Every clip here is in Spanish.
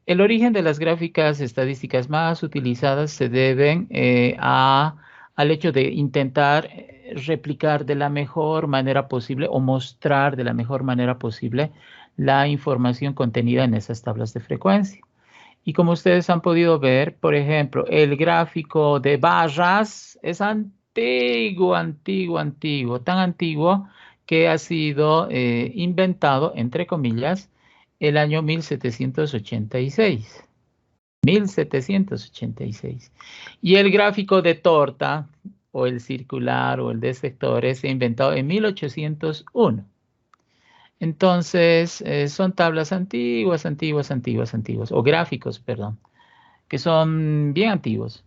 El origen de las gráficas estadísticas más utilizadas se deben al hecho de intentar replicar de la mejor manera posible o mostrar de la mejor manera posible la información contenida en esas tablas de frecuencia. Y como ustedes han podido ver, por ejemplo, el gráfico de barras es antiguo, antiguo, antiguo, tan antiguo que ha sido inventado, entre comillas, el año 1786. 1786. Y el gráfico de torta, o el circular, o el de sectores, se inventó en 1801. Entonces, son tablas antiguas, antiguas, antiguas, antiguas, o gráficos, perdón, que son bien antiguos.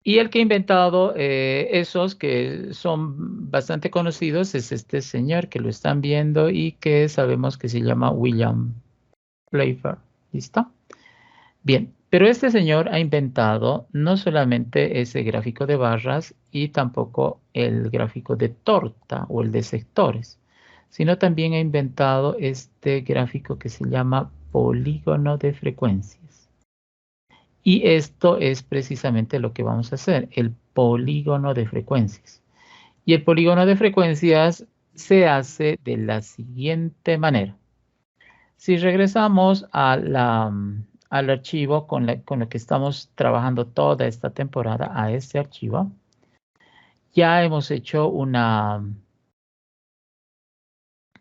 Y el que ha inventado esos que son bastante conocidos es este señor que lo están viendo y que sabemos que se llama William Playfair. ¿Listo? Bien, pero este señor ha inventado no solamente ese gráfico de barras y tampoco el gráfico de torta o el de sectores, sino también ha inventado este gráfico que se llama polígono de frecuencias. Y esto es precisamente lo que vamos a hacer, el polígono de frecuencias. Y el polígono de frecuencias se hace de la siguiente manera. Si regresamos al archivo con lo que estamos trabajando toda esta temporada, a este archivo, ya hemos hecho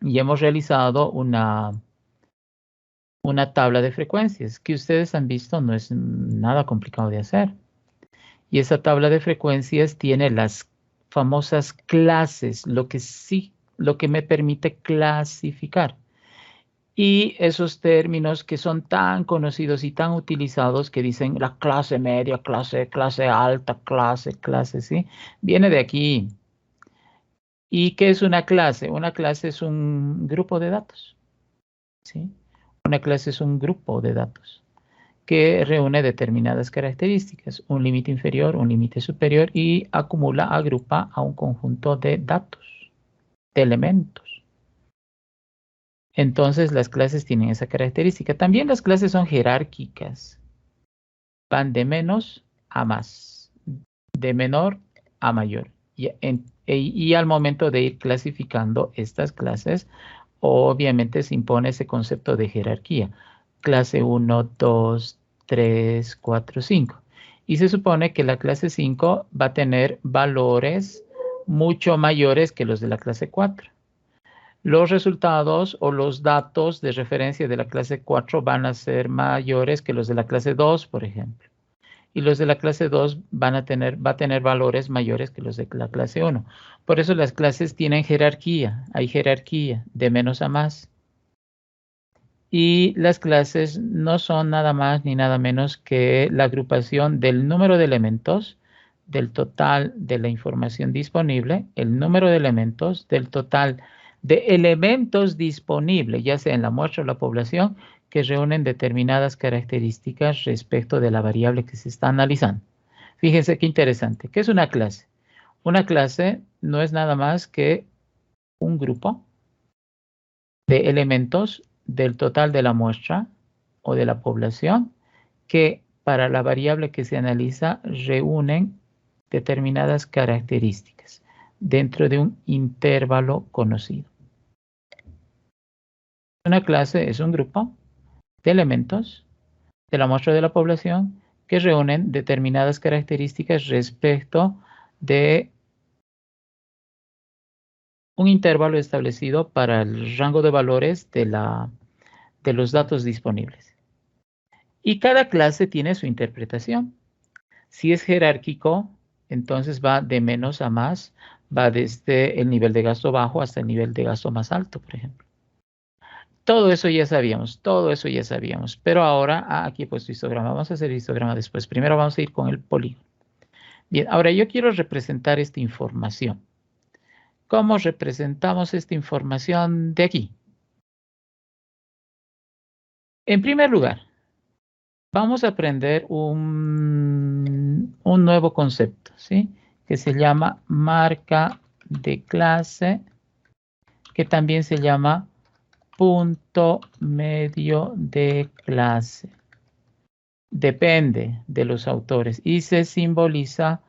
ya hemos realizado una tabla de frecuencias que ustedes han visto, no es nada complicado de hacer. Y esa tabla de frecuencias tiene las famosas clases, lo que me permite clasificar. Y esos términos que son tan conocidos y tan utilizados que dicen la clase media, clase alta, clase, ¿sí? Viene de aquí. ¿Y qué es una clase? Una clase es un grupo de datos, ¿sí? Una clase es un grupo de datos que reúne determinadas características, un límite inferior, un límite superior y agrupa a un conjunto de datos, de elementos. Entonces las clases tienen esa característica. También las clases son jerárquicas. Van de menos a más, de menor a mayor. Y al momento de ir clasificando estas clases, obviamente se impone ese concepto de jerarquía. Clase 1, 2, 3, 4, 5. Y se supone que la clase 5 va a tener valores mucho mayores que los de la clase 4. Los resultados o los datos de referencia de la clase 4 van a ser mayores que los de la clase 2, por ejemplo. Y los de la clase 2 va a tener valores mayores que los de la clase 1. Por eso las clases tienen jerarquía, hay jerarquía de menos a más. Y las clases no son nada más ni nada menos que la agrupación del número de elementos, del total de la información disponible, el número de elementos, del total de elementos disponibles, ya sea en la muestra o la población, que reúnen determinadas características respecto de la variable que se está analizando. Fíjense qué interesante. ¿Qué es una clase? Una clase no es nada más que un grupo de elementos del total de la muestra o de la población que para la variable que se analiza reúnen determinadas características dentro de un intervalo conocido. Una clase es un grupo de elementos de la muestra de la población que reúnen determinadas características respecto de un intervalo establecido para el rango de valores de los datos disponibles. Y cada clase tiene su interpretación. Si es jerárquico, entonces va de menos a más, va desde el nivel de gasto bajo hasta el nivel de gasto más alto, por ejemplo. Todo eso ya sabíamos, todo eso ya sabíamos. Pero ahora, aquí he puesto histograma. Vamos a hacer histograma después. Primero vamos a ir con el polígono. Bien, ahora yo quiero representar esta información. ¿Cómo representamos esta información de aquí? En primer lugar, vamos a aprender un nuevo concepto, ¿sí? Que se llama marca de clase, que también se llama punto medio de clase. Depende de los autores y se simboliza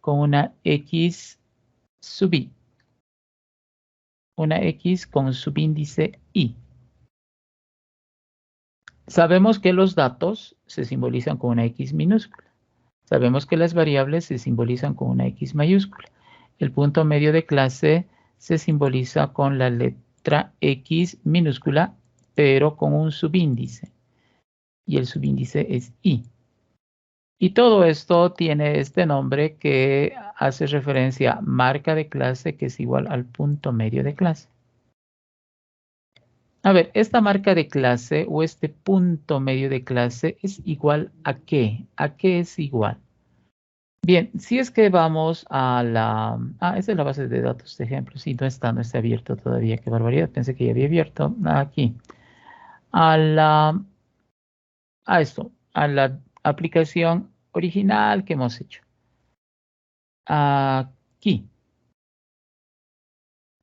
con una X sub I. Una X con subíndice I. Sabemos que los datos se simbolizan con una X minúscula. Sabemos que las variables se simbolizan con una X mayúscula. El punto medio de clase se simboliza con la letra X minúscula, pero con un subíndice. Y el subíndice es I. Y todo esto tiene este nombre que hace referencia a marca de clase, que es igual al punto medio de clase. A ver, esta marca de clase o este punto medio de clase es igual a ¿qué? ¿A qué es igual? Bien, si es que vamos a la... esa es la base de datos de ejemplo. Sí, no está abierto todavía. Qué barbaridad, pensé que ya había abierto. Aquí. A la... a la aplicación original que hemos hecho. Aquí.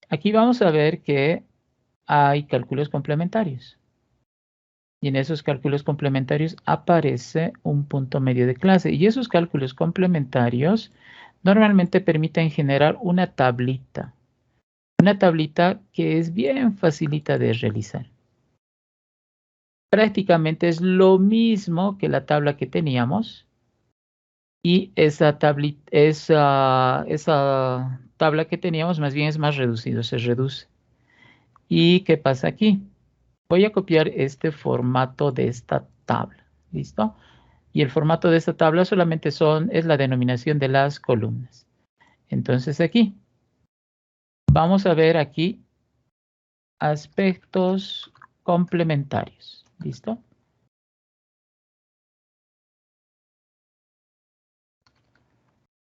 Aquí vamos a ver que hay cálculos complementarios. Y en esos cálculos complementarios aparece un punto medio de clase. Y esos cálculos complementarios normalmente permiten generar una tablita. Una tablita que es bien facilita de realizar. Prácticamente es lo mismo que la tabla que teníamos. Y esa tabla que teníamos más bien es más reducido, se reduce. ¿Y qué pasa aquí? Voy a copiar este formato de esta tabla. ¿Listo? Y el formato de esta tabla solamente es la denominación de las columnas. Entonces aquí, vamos a ver aquí aspectos complementarios. ¿Listo?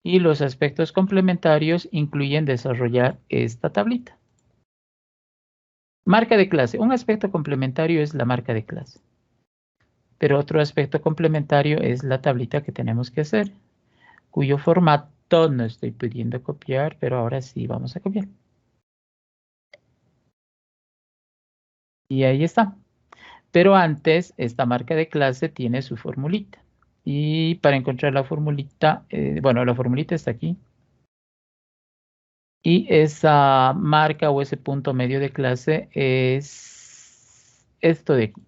Y los aspectos complementarios incluyen desarrollar esta tablita. Marca de clase. Un aspecto complementario es la marca de clase. Pero otro aspecto complementario es la tablita que tenemos que hacer, cuyo formato no estoy pudiendo copiar, pero ahora sí vamos a copiar. Y ahí está. Pero antes, esta marca de clase tiene su formulita. Y para encontrar la formulita, bueno, la formulita está aquí. Y esa marca o ese punto medio de clase es esto de aquí.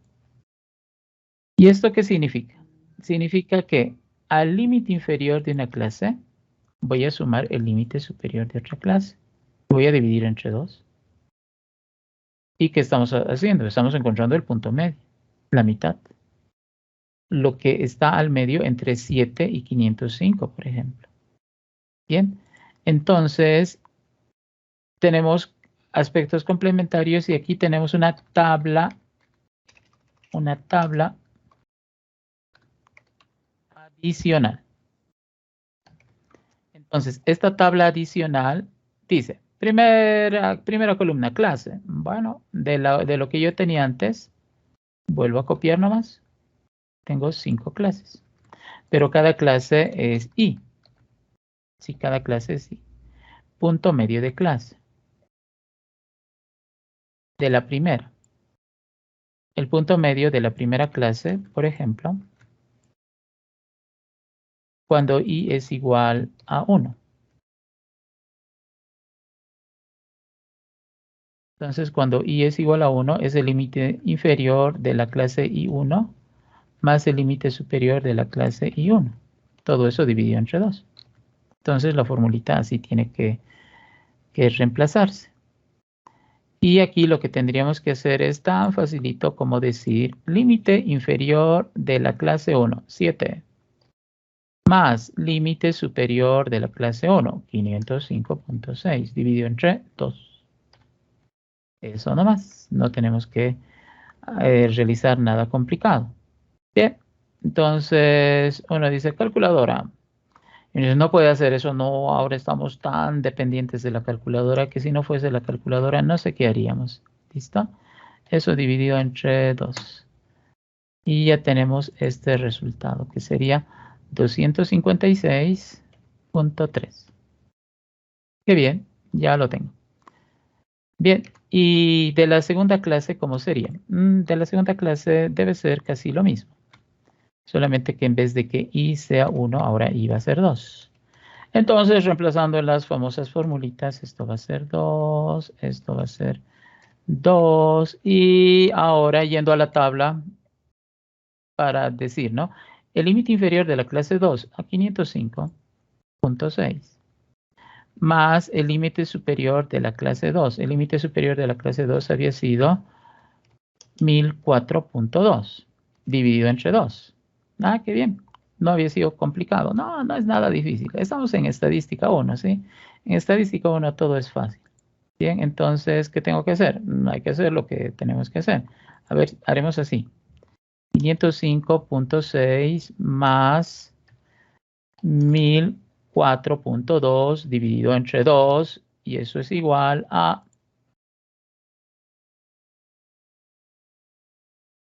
¿Y esto qué significa? Significa que al límite inferior de una clase voy a sumar el límite superior de otra clase. Voy a dividir entre 2. ¿Y qué estamos haciendo? Estamos encontrando el punto medio, la mitad. Lo que está al medio entre 7 y 505, por ejemplo. Bien, entonces tenemos aspectos complementarios y aquí tenemos una tabla adicional. Entonces, esta tabla adicional dice, primera columna, clase. Bueno, de lo que yo tenía antes, vuelvo a copiar nomás. Tengo 5 clases, pero cada clase es I. Sí, cada clase es I. Punto medio de clase. De la primera. El punto medio de la primera clase, por ejemplo, cuando I es igual a 1. Entonces, cuando I es igual a 1, es el límite inferior de la clase I1 más el límite superior de la clase I1. Todo eso dividido entre 2. Entonces, la formulita así tiene que reemplazarse. Y aquí lo que tendríamos que hacer es tan facilito como decir límite inferior de la clase 1, 7. Más límite superior de la clase 1, 505.6, dividido entre 2. Eso nomás, no tenemos que realizar nada complicado. Bien, entonces uno dice calculadora. Y dice, no puede hacer eso, no, ahora estamos tan dependientes de la calculadora que si no fuese la calculadora no sé qué haríamos. ¿Listo? Eso dividido entre 2. Y ya tenemos este resultado que sería 256.3. Qué bien, ya lo tengo. Bien, y de la segunda clase, ¿cómo sería? De la segunda clase debe ser casi lo mismo. Solamente que en vez de que i sea 1, ahora i va a ser 2. Entonces, reemplazando las famosas formulitas, esto va a ser 2, esto va a ser 2, y ahora yendo a la tabla para decir, ¿no? El límite inferior de la clase 2 a 505.6 más el límite superior de la clase 2. El límite superior de la clase 2 había sido 1004.2 dividido entre 2. Ah, qué bien. No había sido complicado. No, no es nada difícil. Estamos en estadística 1, ¿sí? En estadística 1 todo es fácil. Bien, entonces, ¿qué tengo que hacer? Hay que hacer lo que tenemos que hacer. A ver, haremos así. 505.6 más 1004.2 dividido entre 2, y eso es igual a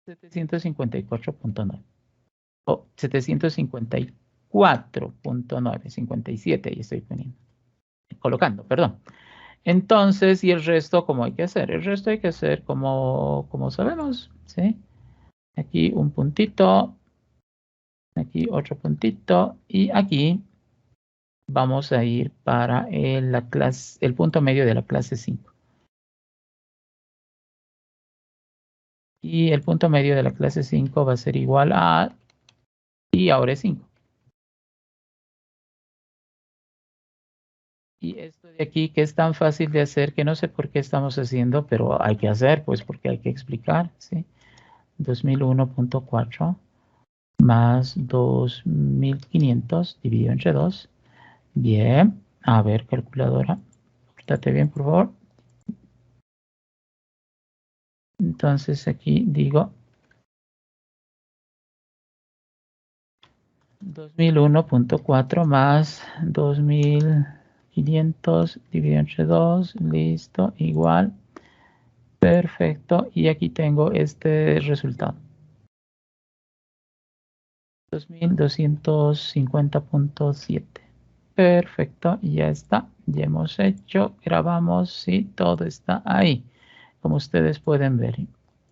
754.9 o 754.9, 57, ahí estoy poniendo, colocando, perdón. Entonces, ¿y el resto cómo hay que hacer? El resto hay que hacer como sabemos, ¿sí? Aquí un puntito, aquí otro puntito, y aquí vamos a ir para el punto medio de la clase 5. Y el punto medio de la clase 5 va a ser igual a, y ahora es 5. Y esto de aquí que es tan fácil de hacer que no sé por qué estamos haciendo, pero hay que hacer, pues porque hay que explicar, ¿sí? 2001.4 más 2500 dividido entre 2. Bien, a ver, calculadora, pórtate bien, por favor. Entonces aquí digo 2001.4 más 2500 dividido entre 2, listo, igual. Perfecto, y aquí tengo este resultado. 2250.7. Perfecto, ya está. Ya hemos hecho, grabamos, sí, todo está ahí. Como ustedes pueden ver,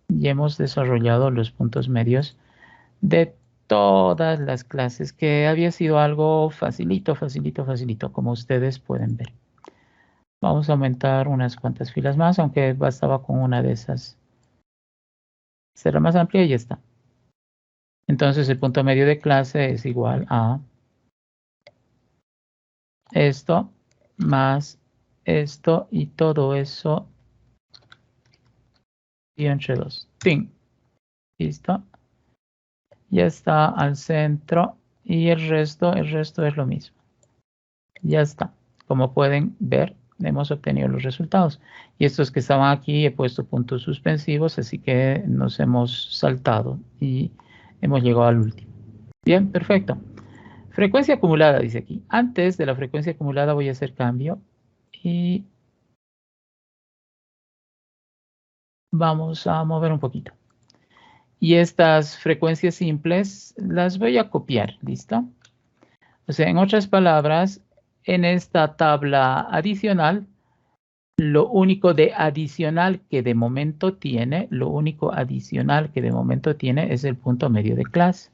ya hemos desarrollado los puntos medios de todas las clases, que había sido algo facilito, facilito, facilito, como ustedes pueden ver. Vamos a aumentar unas cuantas filas más, aunque bastaba con una de esas. Será más amplia y ya está. Entonces el punto medio de clase es igual a esto más esto, y todo eso y entre 2. ¡Ting! Listo. Ya está al centro, y el resto es lo mismo. Ya está. Como pueden ver, hemos obtenido los resultados. Y estos que estaban aquí he puesto puntos suspensivos, así que nos hemos saltado y hemos llegado al último. Bien, perfecto. Frecuencia acumulada, dice aquí. Antes de la frecuencia acumulada voy a hacer cambio y vamos a mover un poquito. Y estas frecuencias simples las voy a copiar, ¿listo? O sea, en otras palabras, en esta tabla adicional, lo único de adicional que de momento tiene, es el punto medio de clase.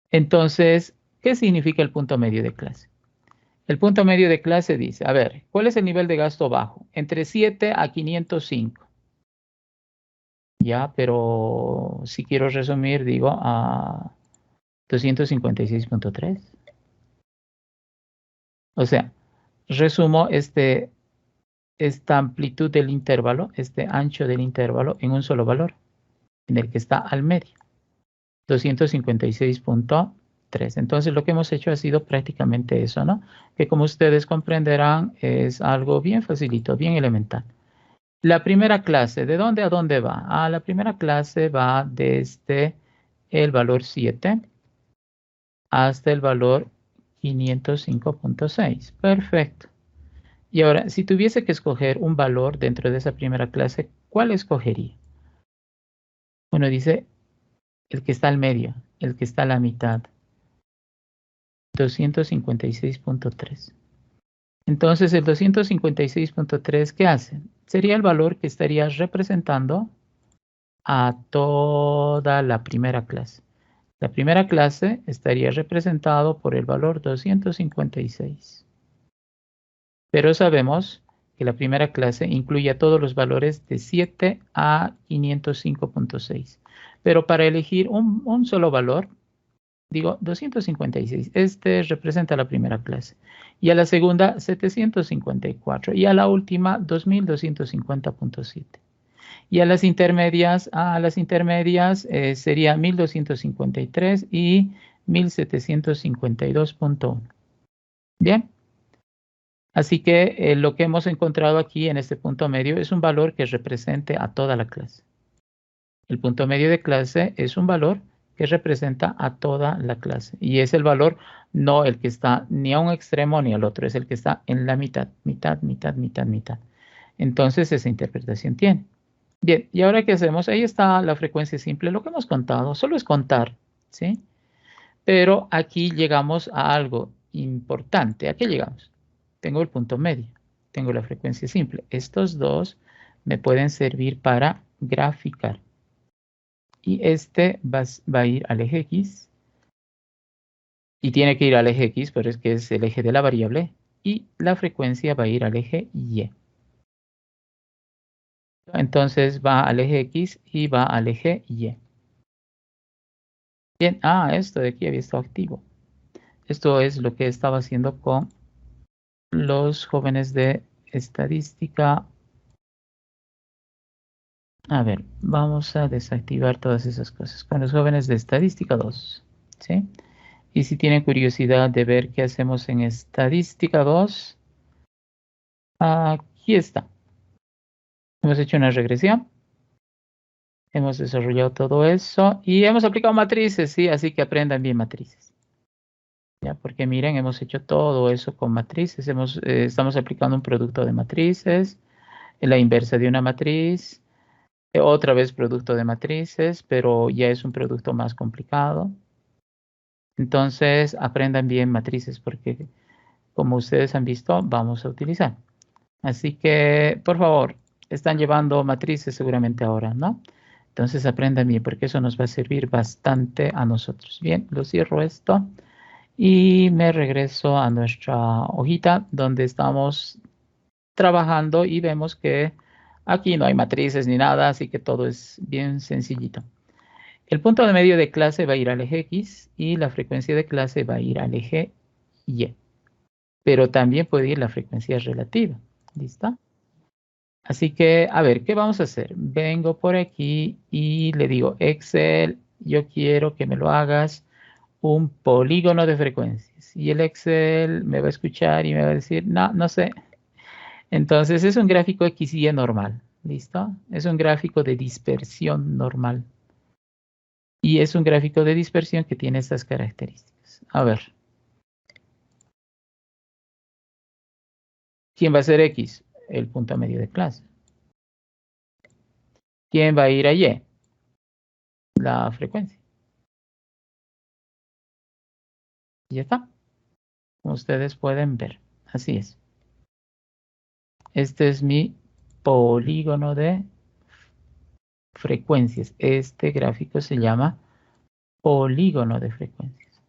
Entonces, ¿qué significa el punto medio de clase? El punto medio de clase dice, a ver, ¿cuál es el nivel de gasto bajo? Entre 7 a 505. Ya, pero si quiero resumir, digo a 256.3. O sea, resumo esta amplitud del intervalo, este ancho del intervalo, en un solo valor, en el que está al medio, 256.3. Entonces lo que hemos hecho ha sido prácticamente eso, ¿no? Que como ustedes comprenderán es algo bien facilito, bien elemental. La primera clase, ¿de dónde a dónde va? La primera clase va desde el valor 7 hasta el valor 505.6. Perfecto. Y ahora, si tuviese que escoger un valor dentro de esa primera clase, ¿cuál escogería? Uno dice el que está al medio, el que está a la mitad, 256.3. Entonces el 256.3, ¿qué hace? Sería el valor que estaría representando a toda la primera clase. La primera clase estaría representado por el valor 256. Pero sabemos que la primera clase incluye a todos los valores de 7 a 505.6. Pero para elegir un solo valor, digo 256, este representa la primera clase. Y a la segunda, 754. Y a la última, 2250.7. Y a las intermedias sería 1253 y 1752.1. Bien. Así que lo que hemos encontrado aquí en este punto medio es un valor que represente a toda la clase. El punto medio de clase es un valor que representa a toda la clase. Y es el valor, no el que está ni a un extremo ni al otro, es el que está en la mitad, mitad, mitad, mitad, mitad. Entonces esa interpretación tiene. Bien, ¿y ahora qué hacemos? Ahí está la frecuencia simple. Lo que hemos contado solo es contar, ¿sí? Pero aquí llegamos a algo importante. ¿A qué llegamos? Tengo el punto medio, tengo la frecuencia simple. Estos dos me pueden servir para graficar. Y este va a ir al eje X. Y tiene que ir al eje X, pero es que es el eje de la variable. Y la frecuencia va a ir al eje Y. Entonces va al eje X y va al eje Y. Bien, esto de aquí había estado activo. Esto es lo que estaba haciendo con los jóvenes de estadística. A ver, vamos a desactivar todas esas cosas. Con los jóvenes de estadística 2, ¿sí? Y si tienen curiosidad de ver qué hacemos en estadística 2, aquí está. Hemos hecho una regresión. Hemos desarrollado todo eso y hemos aplicado matrices, ¿sí? Así que aprendan bien matrices. Ya, porque miren, hemos hecho todo eso con matrices. Estamos aplicando un producto de matrices, la inversa de una matriz, otra vez producto de matrices, pero ya es un producto más complicado. Entonces, aprendan bien matrices porque, como ustedes han visto, vamos a utilizar. Así que, por favor, están llevando matrices seguramente ahora, ¿no? Entonces, aprendan bien porque eso nos va a servir bastante a nosotros. Bien, lo cierro esto y me regreso a nuestra hojita donde estamos trabajando y vemos que aquí no hay matrices ni nada, así que todo es bien sencillito. El punto de medio de clase va a ir al eje X y la frecuencia de clase va a ir al eje Y. Pero también puede ir la frecuencia relativa. ¿Listo? Así que, a ver, ¿qué vamos a hacer? Vengo por aquí y le digo, Excel, yo quiero que me lo hagas un polígono de frecuencias. Y el Excel me va a escuchar y me va a decir, no, no sé. Entonces es un gráfico XY normal. ¿Listo? Es un gráfico de dispersión normal. Y es un gráfico de dispersión que tiene estas características. A ver. ¿Quién va a ser X? El punto medio de clase. ¿Quién va a ir a Y? La frecuencia. Y ya está. Como ustedes pueden ver. Así es. Este es mi polígono de frecuencias. Este gráfico se llama polígono de frecuencias.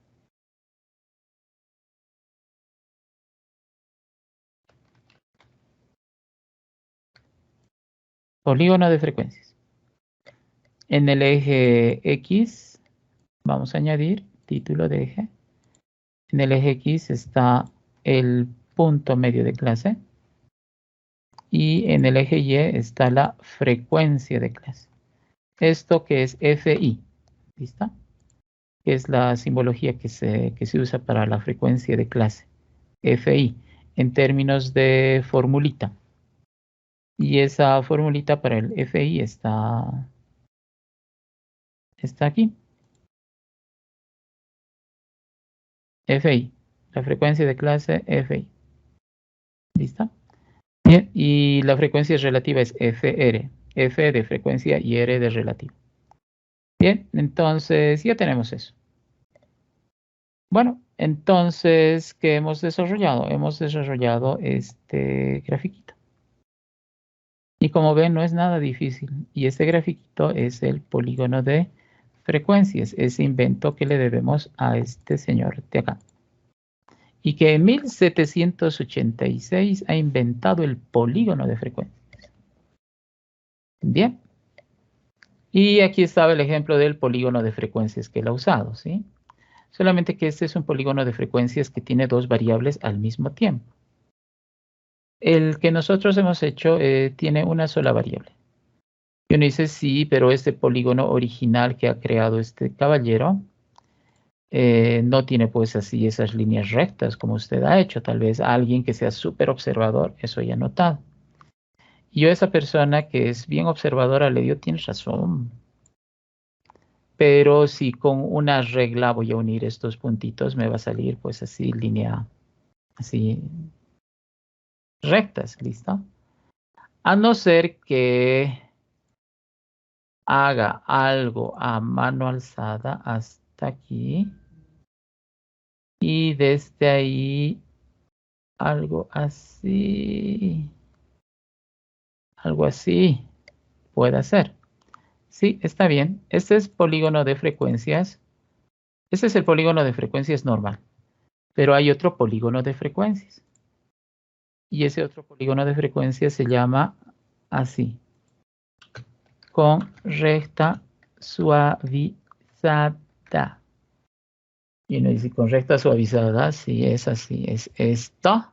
Polígono de frecuencias. En el eje X vamos a añadir título de eje. En el eje X está el punto medio de clase. Y en el eje Y está la frecuencia de clase. Esto que es FI, ¿listo? Que es la simbología que se usa para la frecuencia de clase. FI, en términos de formulita. Y esa formulita para el FI está aquí. FI, la frecuencia de clase FI. ¿Listo? Bien, y la frecuencia relativa es FR. F de frecuencia y R de relativo. Bien, entonces ya tenemos eso. Bueno, Entonces, ¿qué hemos desarrollado? Hemos desarrollado este grafiquito. Y como ven, no es nada difícil. Y este grafiquito es el polígono de frecuencias, ese invento que le debemos a este señor de acá. Y que en 1786 ha inventado el polígono de frecuencias. Bien. Y aquí estaba el ejemplo del polígono de frecuencias que él ha usado, ¿sí? Solamente que este es un polígono de frecuencias que tiene dos variables al mismo tiempo. El que nosotros hemos hecho tiene una sola variable. Y uno dice, sí, pero este polígono original que ha creado este caballero no tiene pues así esas líneas rectas como usted ha hecho. Tal vez alguien que sea súper observador eso haya notado. Y yo a esa persona que es bien observadora le digo, tienes razón. Pero si con una regla voy a unir estos puntitos, me va a salir pues así línea, así rectas, ¿listo? A no ser que haga algo a mano alzada hasta aquí. Y desde ahí algo así. Algo así puede ser. Sí, está bien. Este es polígono de frecuencias. Este es el polígono de frecuencias normal. Pero hay otro polígono de frecuencias. Y ese otro polígono de frecuencias se llama así. Con recta suavizada. Y uno dice con recta suavizada, sí es así, es esto.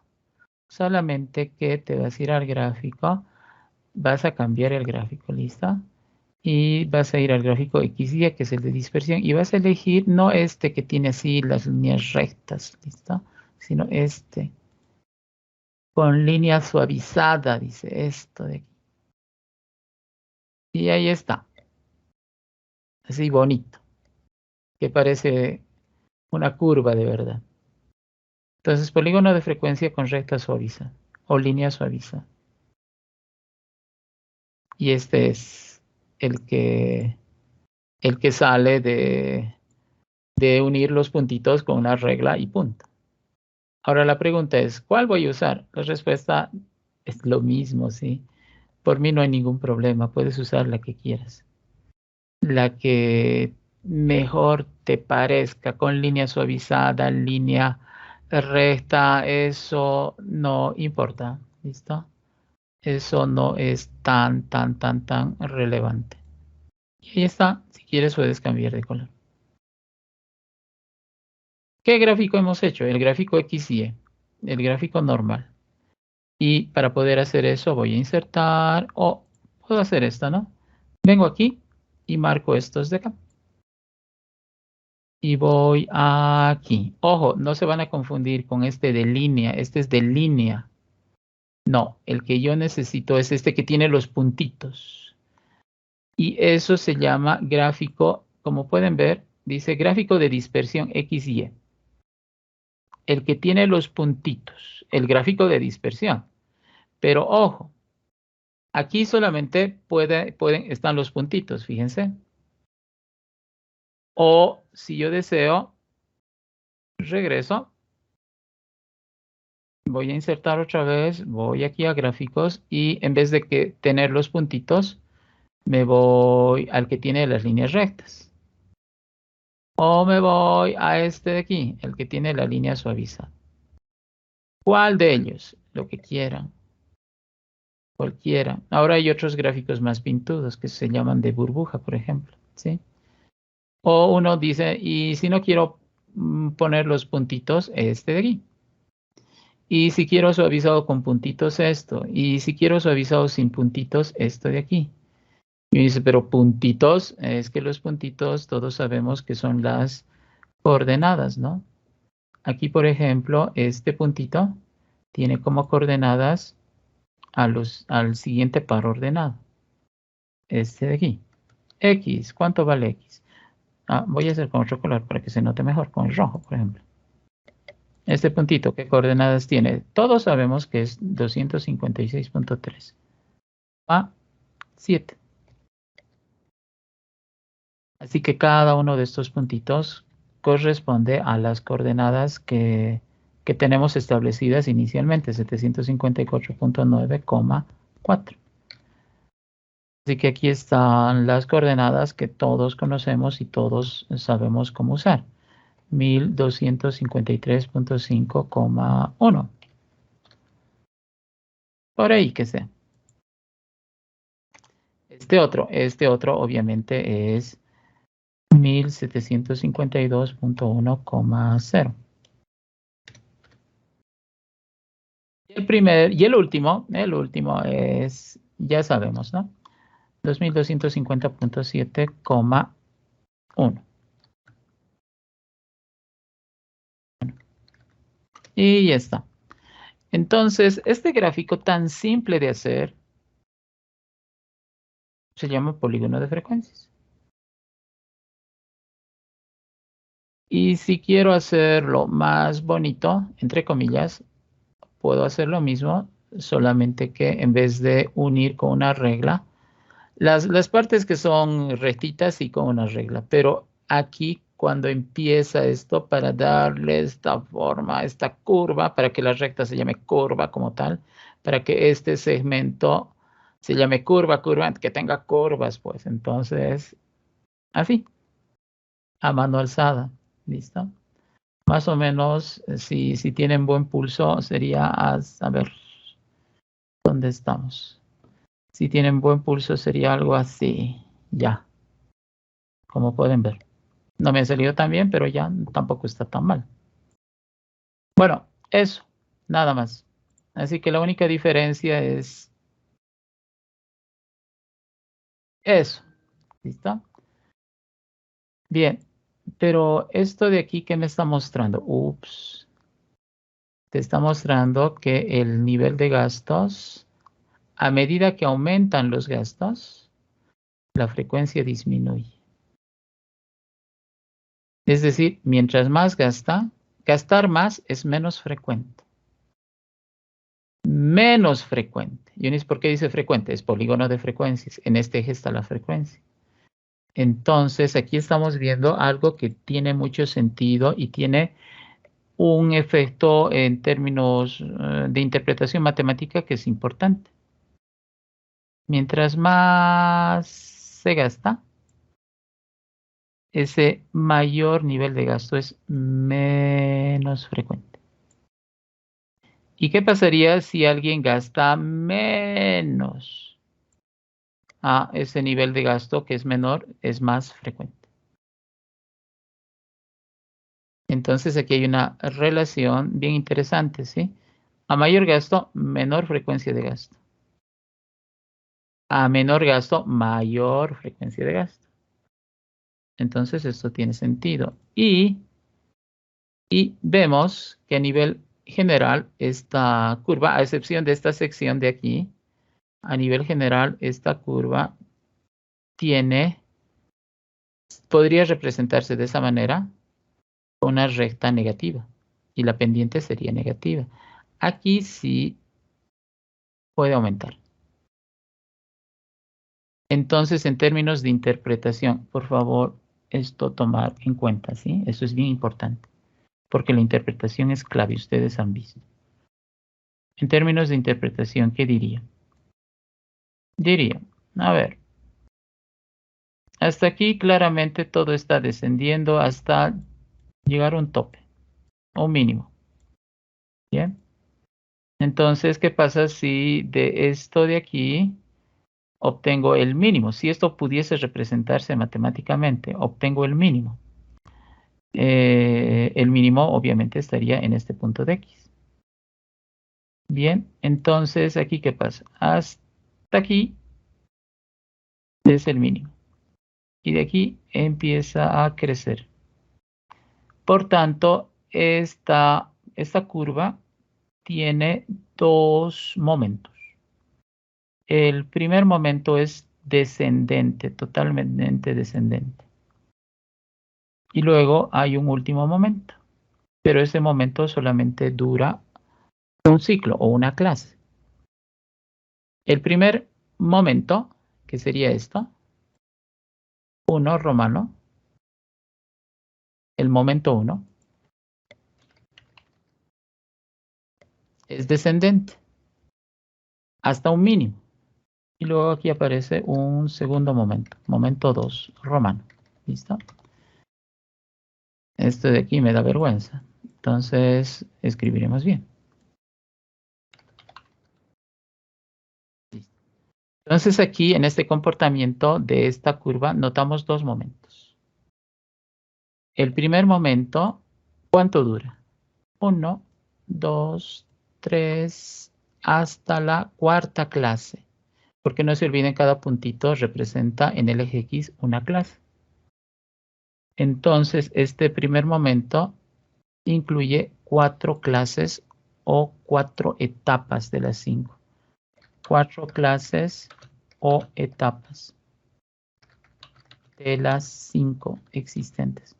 Solamente que te vas a ir al gráfico, vas a cambiar el gráfico, ¿listo? Y vas a ir al gráfico XY, que es el de dispersión, y vas a elegir no este que tiene así las líneas rectas, ¿listo? Sino este, con línea suavizada, dice esto de aquí. Y ahí está, así bonito, que parece una curva de verdad. Entonces, polígono de frecuencia con recta suaviza o línea suaviza. Y este es el que sale de unir los puntitos con una regla y punto. Ahora la pregunta es, ¿cuál voy a usar? La respuesta es lo mismo, ¿sí? Por mí no hay ningún problema, puedes usar la que quieras. La que mejor te parezca, con línea suavizada, línea recta, eso no importa, ¿listo? Eso no es tan relevante. Y ahí está, si quieres puedes cambiar de color. ¿Qué gráfico hemos hecho? El gráfico XY, el gráfico normal. Y para poder hacer eso voy a insertar, o puedo hacer esto, ¿no? Vengo aquí y marco estos de acá. Y voy aquí. Ojo, no se van a confundir con este de línea. Este es de línea. No, el que yo necesito es este que tiene los puntitos. Y eso se llama gráfico, como pueden ver, dice gráfico de dispersión XY. El que tiene los puntitos, el gráfico de dispersión. Pero ojo, aquí solamente están los puntitos, fíjense. O si yo deseo, regreso. Voy a insertar otra vez, voy aquí a gráficos y en vez de tener los puntitos, me voy al que tiene las líneas rectas. O me voy a este de aquí, el que tiene la línea suavizada. ¿Cuál de ellos? Lo que quieran. Cualquiera. Ahora hay otros gráficos más pintudos que se llaman de burbuja, por ejemplo. ¿Sí? O uno dice, y si no quiero poner los puntitos, este de aquí. Y si quiero suavizado con puntitos, esto. Y si quiero suavizado sin puntitos, esto de aquí. Y dice, pero puntitos, es que los puntitos todos sabemos que son las coordenadas, ¿no? Aquí, por ejemplo, este puntito tiene como coordenadas al siguiente par ordenado. Este de aquí. X, ¿cuánto vale X? Voy a hacer con otro color para que se note mejor, con rojo, por ejemplo. Este puntito, ¿qué coordenadas tiene? Todos sabemos que es 256.3. A 7. Así que cada uno de estos puntitos corresponde a las coordenadas que tenemos establecidas inicialmente, 754.9,4. Así que aquí están las coordenadas que todos conocemos y todos sabemos cómo usar. 1253.5,1. Por ahí que sea. Este otro obviamente es 1752.1,0. Y el último es, ya sabemos, ¿no? 2250.7,1. Y ya está. Entonces, este gráfico tan simple de hacer se llama polígono de frecuencias. Y si quiero hacerlo más bonito, entre comillas, puedo hacer lo mismo, solamente que en vez de unir con una regla, las partes que son rectitas y con una regla, pero aquí cuando empieza esto para darle esta forma, esta curva, para que la recta se llame curva como tal, para que este segmento se llame curva, que tenga curvas, pues entonces así, a mano alzada, ¿listo? Más o menos, si tienen buen pulso, sería, a ver, ¿dónde estamos? Si tienen buen pulso, sería algo así, ya, como pueden ver. No me ha salido tan bien, pero ya tampoco está tan mal. Bueno, eso, nada más. Así que la única diferencia es eso, ¿listo? Bien, pero esto de aquí, ¿qué me está mostrando? Ups. Te está mostrando que el nivel de gastos, a medida que aumentan los gastos, la frecuencia disminuye. Es decir, mientras más gastar más es menos frecuente. Menos frecuente. ¿Y por qué dice frecuente? Es polígono de frecuencias. En este eje está la frecuencia. Entonces, aquí estamos viendo algo que tiene mucho sentido y tiene un efecto en términos de interpretación matemática que es importante. Mientras más se gasta, ese mayor nivel de gasto es menos frecuente. ¿Y qué pasaría si alguien gasta menos? Ese nivel de gasto que es menor es más frecuente. Entonces aquí hay una relación bien interesante, ¿sí? A mayor gasto, menor frecuencia de gasto. A menor gasto, mayor frecuencia de gasto. Entonces esto tiene sentido. Y vemos que a nivel general esta curva, a excepción de esta sección de aquí, a nivel general esta curva podría representarse de esa manera, una recta negativa y la pendiente sería negativa. Aquí sí puede aumentar. Entonces, en términos de interpretación, por favor, esto tomar en cuenta, ¿sí? Eso es bien importante, porque la interpretación es clave, ustedes han visto. En términos de interpretación, ¿qué diría? Diría, a ver, hasta aquí claramente todo está descendiendo hasta llegar a un tope, o un mínimo. ¿Bien? Entonces, ¿qué pasa si de esto de aquí obtengo el mínimo? Si esto pudiese representarse matemáticamente, obtengo el mínimo. El mínimo obviamente estaría en este punto de X. Bien, entonces aquí ¿qué pasa? Hasta aquí es el mínimo. Y de aquí empieza a crecer. Por tanto, esta curva tiene dos momentos. El primer momento es descendente, totalmente descendente. Y luego hay un último momento, pero ese momento solamente dura un ciclo o una clase. El primer momento, que sería esto, 1 romano, el momento 1 es descendente hasta un mínimo. Y luego aquí aparece un segundo momento, momento 2, romano. ¿Listo? Esto de aquí me da vergüenza. Entonces, escribiremos bien. Entonces, aquí en este comportamiento de esta curva notamos dos momentos. El primer momento, ¿cuánto dura? 1, 2, 3, hasta la cuarta clase. Porque no se olviden, cada puntito representa en el eje X una clase. Entonces, este primer momento incluye 4 clases o 4 etapas de las 5. 4 clases o etapas de las 5 existentes.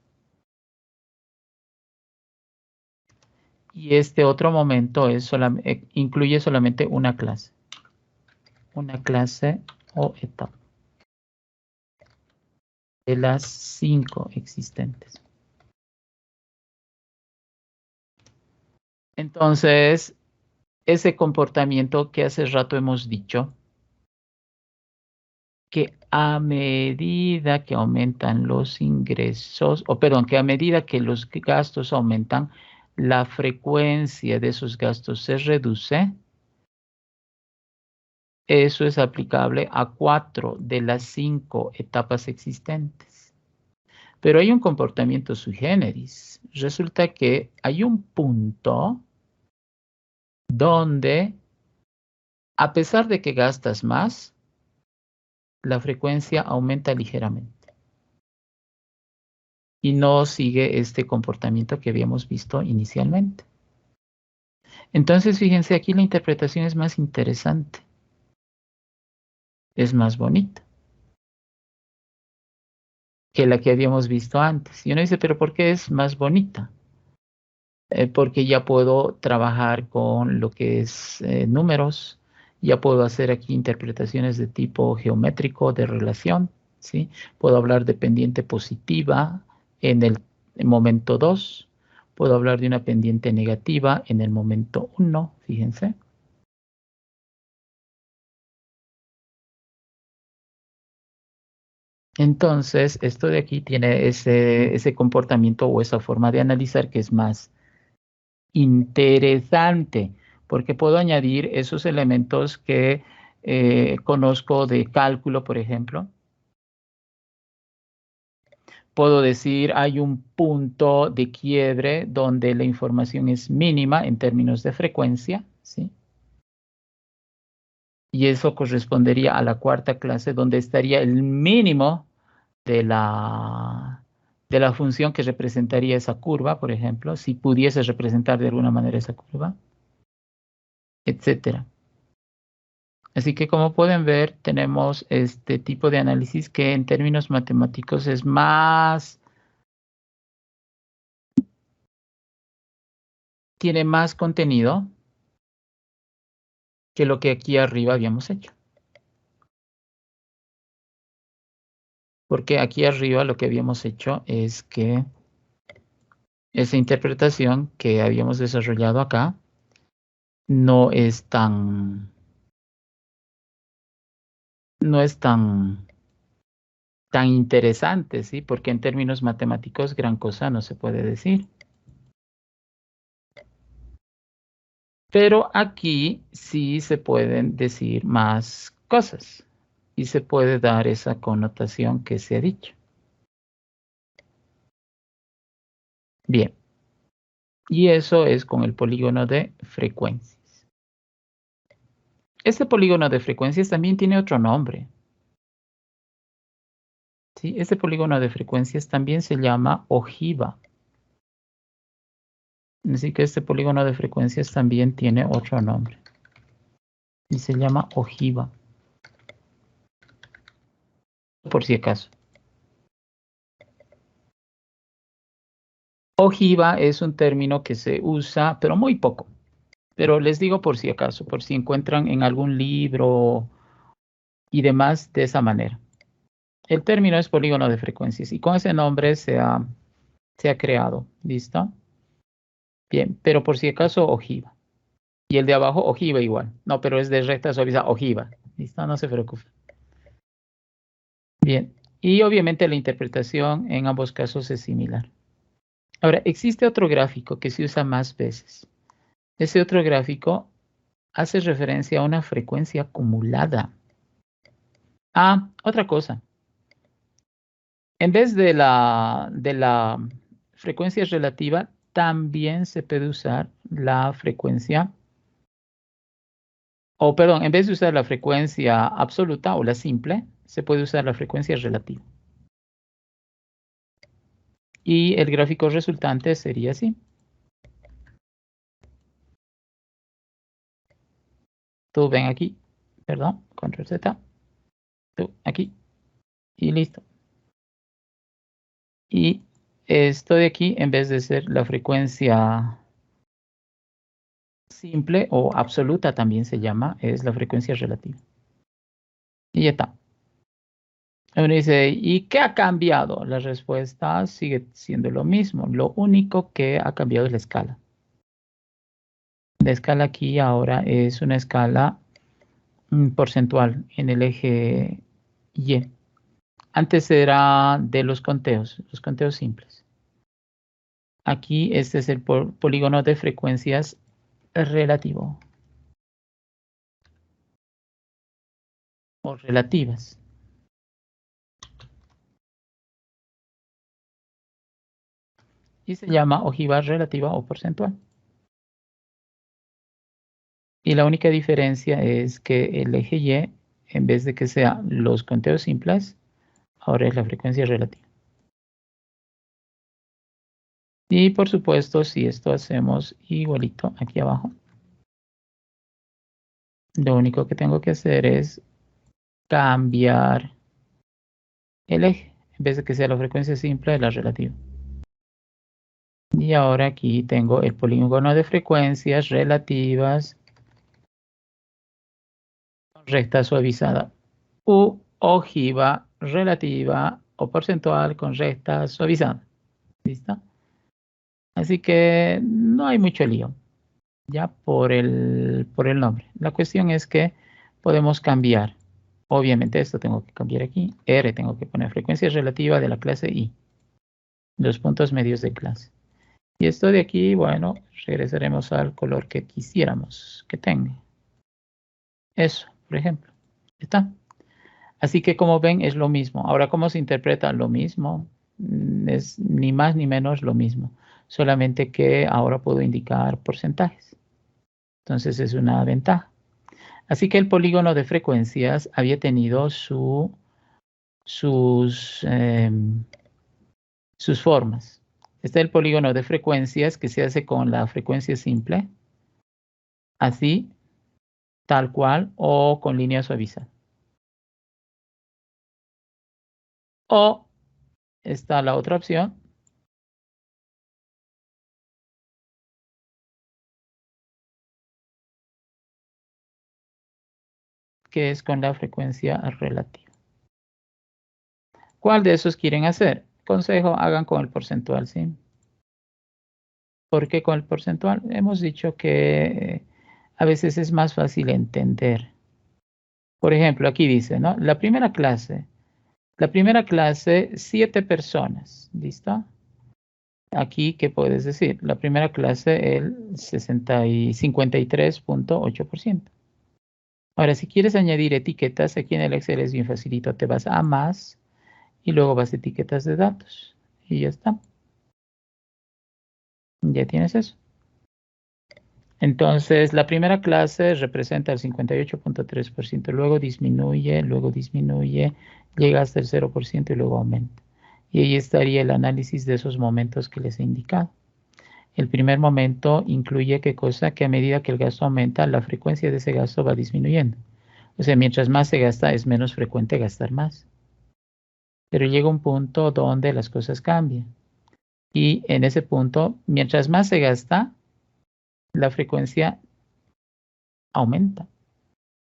Y este otro momento es incluye solamente una clase. Una clase o etapa de las 5 existentes. Entonces, ese comportamiento que hace rato hemos dicho, que a medida que aumentan los ingresos, que a medida que los gastos aumentan, la frecuencia de esos gastos se reduce. Eso es aplicable a 4 de las 5 etapas existentes. Pero hay un comportamiento sui generis. Resulta que hay un punto donde, a pesar de que gastas más, la frecuencia aumenta ligeramente. Y no sigue este comportamiento que habíamos visto inicialmente. Entonces, fíjense, aquí la interpretación es más interesante. Es más bonita que la que habíamos visto antes. Y uno dice, ¿pero por qué es más bonita? Porque ya puedo trabajar con lo que es números, ya puedo hacer aquí interpretaciones de tipo geométrico de relación, ¿sí? Puedo hablar de pendiente positiva en el momento 2, puedo hablar de una pendiente negativa en el momento 1, fíjense. Entonces, esto de aquí tiene ese comportamiento o esa forma de analizar que es más interesante, porque puedo añadir esos elementos que conozco de cálculo, por ejemplo. Puedo decir, hay un punto de quiebre donde la información es mínima en términos de frecuencia, ¿sí? Y eso correspondería a la cuarta clase, donde estaría el mínimo de la función que representaría esa curva, por ejemplo, si pudiese representar de alguna manera esa curva, etcétera. Así que como pueden ver, tenemos este tipo de análisis que en términos matemáticos es tiene más contenido que lo que aquí arriba habíamos hecho. Porque aquí arriba lo que habíamos hecho es que esa interpretación que habíamos desarrollado acá no es tan interesante, ¿sí? Porque en términos matemáticos gran cosa no se puede decir. Pero aquí sí se pueden decir más cosas y se puede dar esa connotación que se ha dicho. Bien, y eso es con el polígono de frecuencias. Este polígono de frecuencias también tiene otro nombre. ¿Sí? Este polígono de frecuencias también se llama ojiva. Así que este polígono de frecuencias también tiene otro nombre. Y se llama ojiva. Por si acaso. Ojiva es un término que se usa, pero muy poco. Pero les digo por si acaso, por si encuentran en algún libro y demás de esa manera. El término es polígono de frecuencias y con ese nombre se ha se ha creado. ¿Listo? Bien, pero por si acaso, ojiva. Y el de abajo, ojiva igual. No, pero es de recta suavizada, ojiva. ¿Listo? No se preocupe. Bien. Y obviamente la interpretación en ambos casos es similar. Ahora, existe otro gráfico que se usa más veces. Ese otro gráfico hace referencia a una frecuencia acumulada. Ah, otra cosa. En vez de la frecuencia relativa, también se puede usar la frecuencia, o perdón, en vez de usar la frecuencia absoluta o la simple, se puede usar la frecuencia relativa. Y el gráfico resultante sería así. Tú ven aquí, perdón, control Z, tú aquí y listo. Y esto de aquí, en vez de ser la frecuencia simple o absoluta también se llama, es la frecuencia relativa. Y ya está. Uno dice, ¿y qué ha cambiado? La respuesta sigue siendo lo mismo. Lo único que ha cambiado es la escala. La escala aquí ahora es una escala porcentual en el eje Y. Antes era de los conteos simples. Aquí este es el polígono de frecuencias relativo o relativas. Y se llama ojiva relativa o porcentual. Y la única diferencia es que el eje Y, en vez de que sea los conteos simples, ahora es la frecuencia relativa. Y por supuesto, si esto hacemos igualito aquí abajo, lo único que tengo que hacer es cambiar el eje, en vez de que sea la frecuencia simple, la relativa. Y ahora aquí tengo el polígono de frecuencias relativas recta suavizada u ojiva relativa o porcentual con recta suavizada. ¿Listo? Así que no hay mucho lío ya por el nombre. La cuestión es que podemos cambiar. Obviamente esto tengo que cambiar aquí. R tengo que poner frecuencia relativa de la clase I. Los puntos medios de clase. Y esto de aquí, bueno, regresaremos al color que quisiéramos que tenga. Eso, por ejemplo. ¿Está? Así que como ven es lo mismo. Ahora, ¿cómo se interpreta lo mismo? Es ni más ni menos lo mismo. Solamente que ahora puedo indicar porcentajes. Entonces es una ventaja. Así que el polígono de frecuencias había tenido sus formas. Está el polígono de frecuencias que se hace con la frecuencia simple, así, tal cual, o con línea suavizada. O está la otra opción, que es con la frecuencia relativa. ¿Cuál de esos quieren hacer? Consejo, hagan con el porcentual, ¿sí? ¿Por qué con el porcentual? Hemos dicho que a veces es más fácil entender. Por ejemplo, aquí dice, ¿no? La primera clase, 7 personas, ¿listo? Aquí, ¿qué puedes decir? La primera clase, el 53.8%. Ahora, si quieres añadir etiquetas, aquí en el Excel es bien facilito. Te vas a más y luego vas a etiquetas de datos. Y ya está. Ya tienes eso. Entonces, la primera clase representa el 58.3%, luego disminuye, llega hasta el 0% y luego aumenta. Y ahí estaría el análisis de esos momentos que les he indicado. El primer momento incluye qué cosa, que a medida que el gasto aumenta, la frecuencia de ese gasto va disminuyendo. O sea, mientras más se gasta, es menos frecuente gastar más. Pero llega un punto donde las cosas cambian. Y en ese punto, mientras más se gasta, la frecuencia aumenta.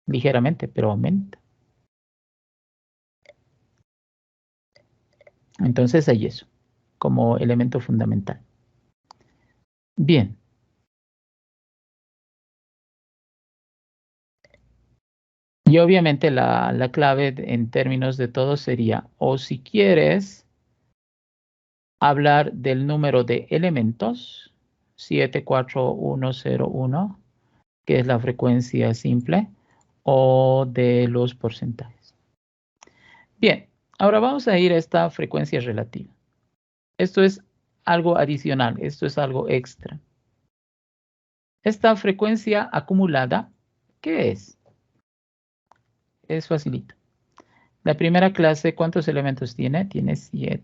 Ligeramente, pero aumenta. Entonces hay eso. como elemento fundamental. Bien. Y obviamente la clave en términos de todo sería, o si quieres hablar del número de elementos, 74101, que es la frecuencia simple, o de los porcentajes. Bien, ahora vamos a ir a esta frecuencia relativa. Esto es algo adicional, esto es algo extra. Esta frecuencia acumulada, ¿qué es? Es facilito. La primera clase, ¿cuántos elementos tiene? Tiene 7.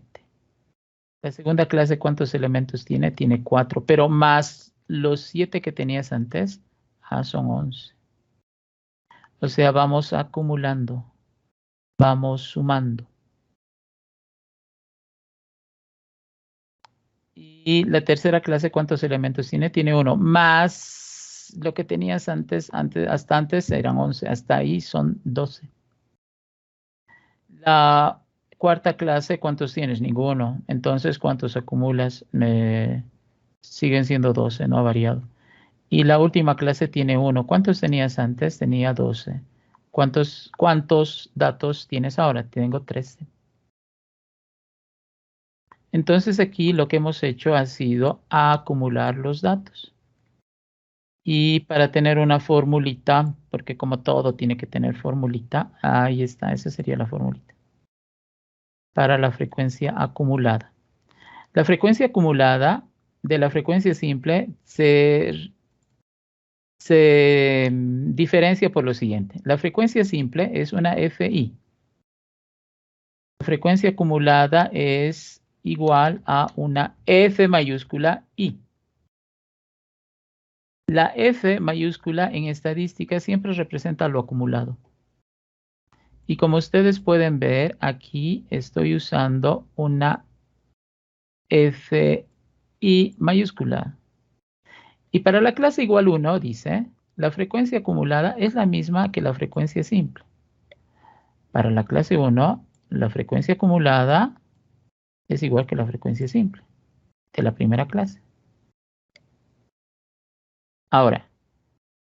La segunda clase, ¿cuántos elementos tiene? Tiene 4, pero más los 7 que tenías antes, son 11. O sea, vamos acumulando, vamos sumando. Y la tercera clase, ¿cuántos elementos tiene? Tiene 1, más lo que tenías hasta antes eran 11, hasta ahí son 12. La cuarta clase, ¿cuántos tienes? Ninguno. Entonces, ¿cuántos acumulas? Siguen siendo 12, no ha variado. Y la última clase tiene 1. ¿Cuántos tenías antes? Tenía 12. ¿Cuántos datos tienes ahora? Tengo 13. Entonces aquí lo que hemos hecho ha sido acumular los datos. Y para tener una formulita, porque como todo tiene que tener formulita, ahí está, esa sería la formulita. Para la frecuencia acumulada. La frecuencia acumulada de la frecuencia simple se diferencia por lo siguiente. La frecuencia simple es una FI. La frecuencia acumulada es igual a una F mayúscula I. La F mayúscula en estadística siempre representa lo acumulado. Y como ustedes pueden ver, aquí estoy usando una FI mayúscula. Y para la clase igual 1, dice, la frecuencia acumulada es la misma que la frecuencia simple. Para la clase 1, la frecuencia acumulada es igual que la frecuencia simple de la primera clase. Ahora,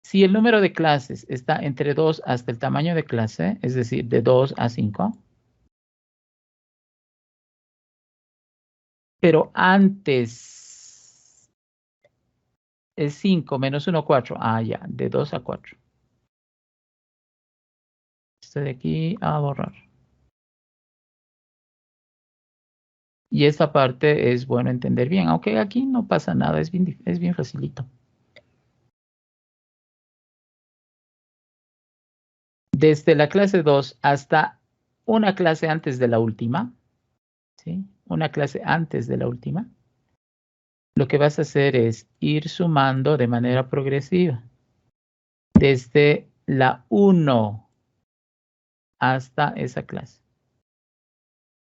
si el número de clases está entre 2 hasta el tamaño de clase, es decir, de 2 a 5, pero antes es 5 menos 1, 4. Ya, de 2 a 4. Esto de aquí a borrar. Y esta parte es bueno entender bien, aunque aquí no pasa nada, es bien facilito. Desde la clase 2 hasta una clase antes de la última, ¿sí? Una clase antes de la última, lo que vas a hacer es ir sumando de manera progresiva. Desde la 1 hasta esa clase.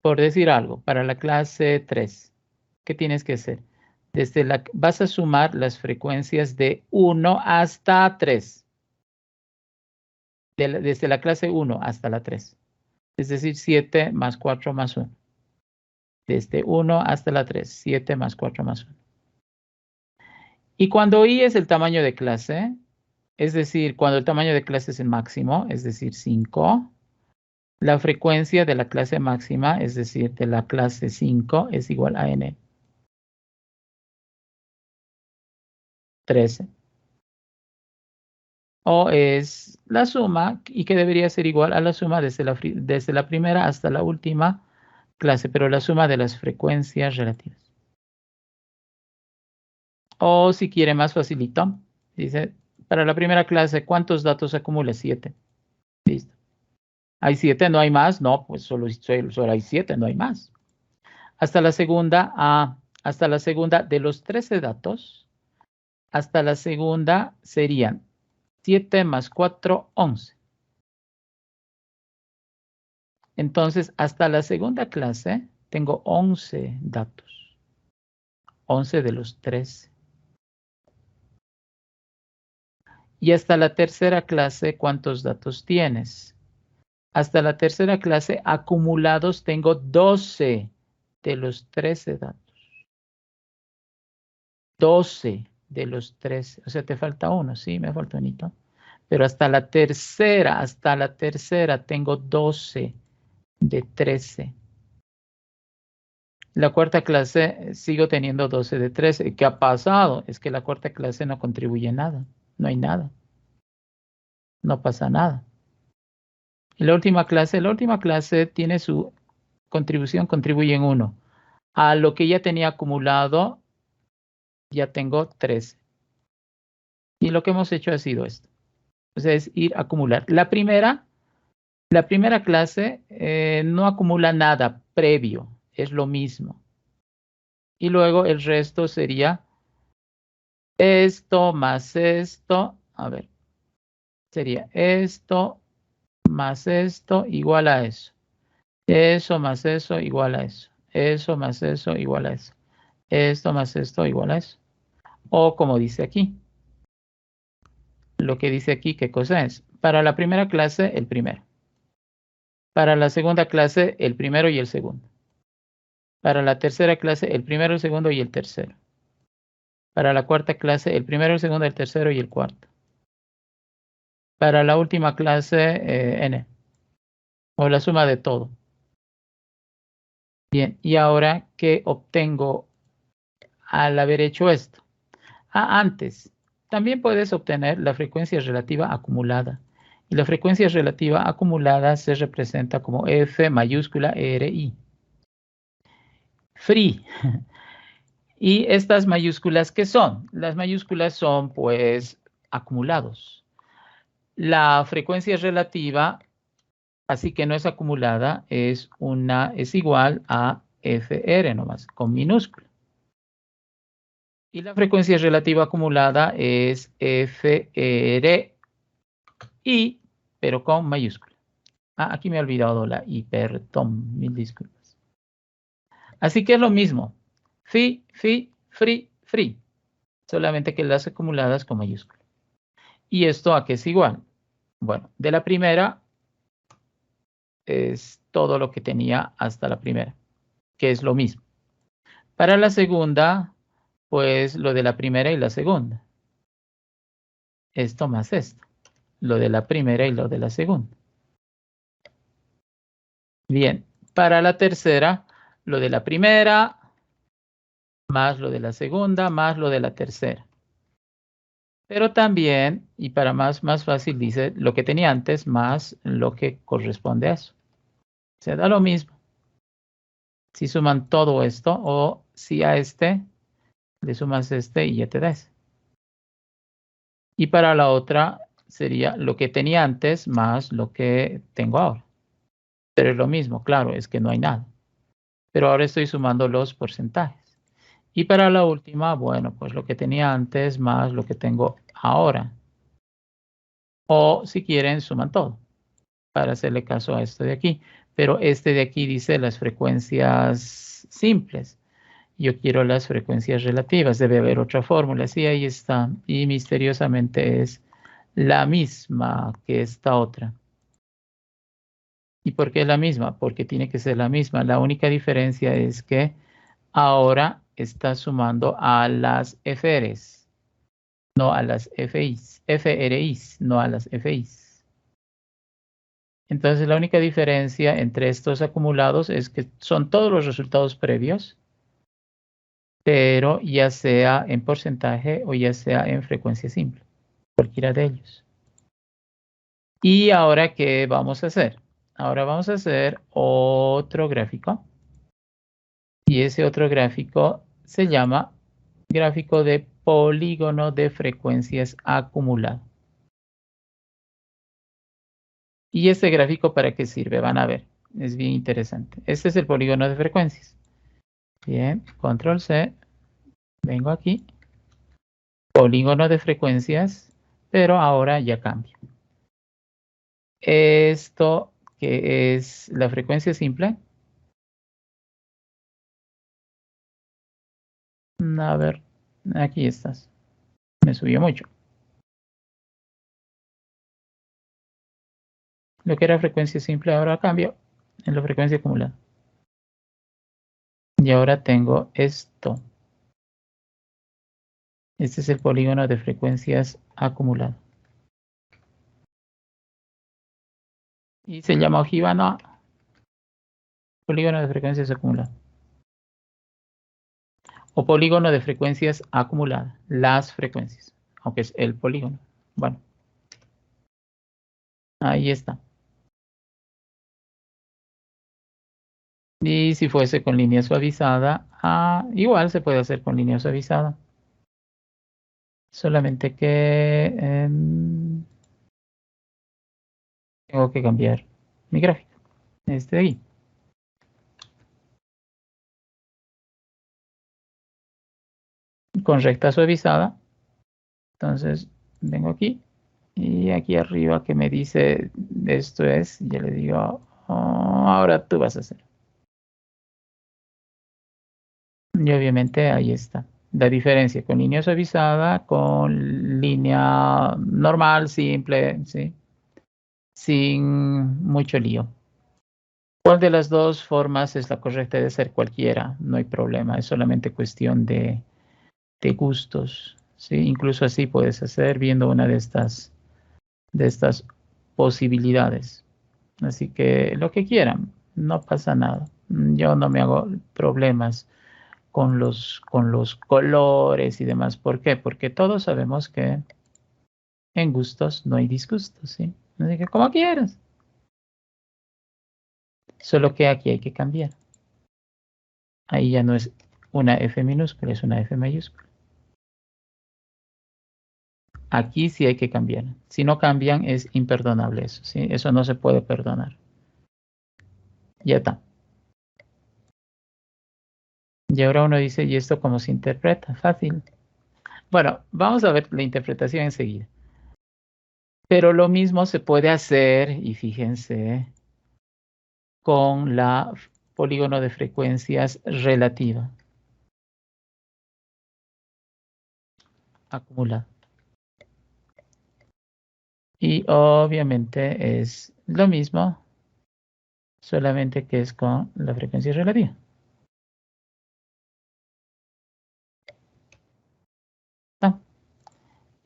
Por decir algo, para la clase 3, ¿qué tienes que hacer? Vas a sumar las frecuencias de 1 hasta 3. Desde la clase 1 hasta la 3. Es decir, 7 más 4 más 1. Desde 1 hasta la 3, 7 más 4 más 1. Y cuando I es el tamaño de clase, es decir, cuando el tamaño de clase es el máximo, es decir, 5, la frecuencia de la clase máxima, es decir, de la clase 5, es igual a n. 13. O es la suma, y que debería ser igual a la suma desde la primera hasta la última clase, pero la suma de las frecuencias relativas. O si quiere más facilito, dice, para la primera clase, ¿cuántos datos acumula? 7. Listo. ¿Hay 7? ¿No hay más? No, pues solo hay 7, no hay más. Hasta la segunda, de los 13 datos, hasta la segunda serían 7 más 4, 11. Entonces, hasta la segunda clase tengo 11 datos. 11 de los 13. Y hasta la tercera clase, ¿cuántos datos tienes? Hasta la tercera clase, acumulados, tengo 12 de los 13 datos. 12 de los 13. O sea, te falta uno, sí, me falta unito. Pero hasta la tercera tengo 12 de 13. La cuarta clase sigo teniendo 12 de 13. ¿Qué ha pasado? Es que la cuarta clase no contribuye nada. No hay nada. No pasa nada. Y la última clase tiene su contribución, contribuye en 1. A lo que ya tenía acumulado, ya tengo 13. Y lo que hemos hecho ha sido esto. O sea, es ir a acumular. La primera clase no acumula nada previo. Es lo mismo. Y luego el resto sería esto más esto. A ver. Sería esto más esto igual a eso. Eso más eso igual a eso. Eso más eso igual a eso. Esto más esto igual a eso. O como dice aquí. Lo que dice aquí, ¿qué cosa es? Para la primera clase, el primero. Para la segunda clase, el primero y el segundo. Para la tercera clase, el primero, el segundo y el tercero. Para la cuarta clase, el primero, el segundo, el tercero y el cuarto. Para la última clase, n. O la suma de todo. Bien, y ahora, ¿qué obtengo al haber hecho esto? Antes, también puedes obtener la frecuencia relativa acumulada. Y la frecuencia relativa acumulada se representa como F mayúscula RI. Free. ¿Y estas mayúsculas qué son? Las mayúsculas son, pues, acumulados. La frecuencia relativa, así que no es acumulada, es igual a FR nomás, con minúscula. Y la frecuencia relativa acumulada es FRI, pero con mayúscula. Aquí me he olvidado la I, perdón, mil disculpas. Así que es lo mismo. Free, solamente que las acumuladas con mayúscula. ¿Y esto a qué es igual? Bueno, de la primera es todo lo que tenía hasta la primera, que es lo mismo. Para la segunda, pues lo de la primera y la segunda. Esto más esto. Lo de la primera y lo de la segunda. Bien, para la tercera, lo de la primera, más lo de la segunda, más lo de la tercera. Pero también, y para más fácil, dice lo que tenía antes más lo que corresponde a eso. Se da lo mismo. Si suman todo esto o si a este le sumas este y ya te da ese. Y para la otra sería lo que tenía antes más lo que tengo ahora. Pero es lo mismo, claro, es que no hay nada. Pero ahora estoy sumando los porcentajes. Y para la última, bueno, pues lo que tenía antes más lo que tengo ahora. O si quieren, suman todo para hacerle caso a esto de aquí. Pero este de aquí dice las frecuencias simples. Yo quiero las frecuencias relativas. Debe haber otra fórmula. Sí, ahí está. Y misteriosamente es la misma que esta otra. ¿Y por qué es la misma? Porque tiene que ser la misma. La única diferencia es que ahora está sumando a las FRs, no a las FRIs, no a las FIs. Entonces la única diferencia entre estos acumulados es que son todos los resultados previos, pero ya sea en porcentaje o ya sea en frecuencia simple, cualquiera de ellos. ¿Y ahora qué vamos a hacer? Ahora vamos a hacer otro gráfico. Y ese otro gráfico se llama gráfico de polígono de frecuencias acumulado. ¿Y este gráfico para qué sirve? Van a ver, es bien interesante. Este es el polígono de frecuencias. Bien, control C, vengo aquí, polígono de frecuencias, pero ahora ya cambia. Esto que es la frecuencia simple. A ver, aquí estás. Me subió mucho. Lo que era frecuencia simple ahora cambio en la frecuencia acumulada. Y ahora tengo esto. Este es el polígono de frecuencias acumulado. Y se llama ojiva, no. Polígono de frecuencias acumulado. O polígono de frecuencias acumuladas. Las frecuencias. Aunque es el polígono. Bueno. Ahí está. Y si fuese con línea suavizada, igual se puede hacer con línea suavizada. Solamente que tengo que cambiar mi gráfico. Este de ahí. Con recta suavizada. Entonces vengo aquí. Y aquí arriba que me dice esto es, yo le digo, ahora tú vas a hacer. Y obviamente ahí está. La diferencia con línea suavizada, con línea normal, simple, ¿sí? Sin mucho lío. ¿Cuál de las dos formas es la correcta? De ser cualquiera, no hay problema, es solamente cuestión de gustos, ¿sí? Incluso así puedes hacer viendo una de estas posibilidades. Así que lo que quieran, no pasa nada. Yo no me hago problemas con los colores y demás. ¿Por qué? Porque todos sabemos que en gustos no hay disgustos, ¿sí? Así que como quieras. Solo que aquí hay que cambiar. Ahí ya no es una F minúscula, es una F mayúscula. Aquí sí hay que cambiar. Si no cambian es imperdonable eso, ¿sí? Eso no se puede perdonar. Ya está. Y ahora uno dice, ¿y esto cómo se interpreta? Fácil. Bueno, vamos a ver la interpretación enseguida. Pero lo mismo se puede hacer, y fíjense, con la polígono de frecuencias relativa acumulada. Y obviamente es lo mismo, solamente que es con la frecuencia relativa.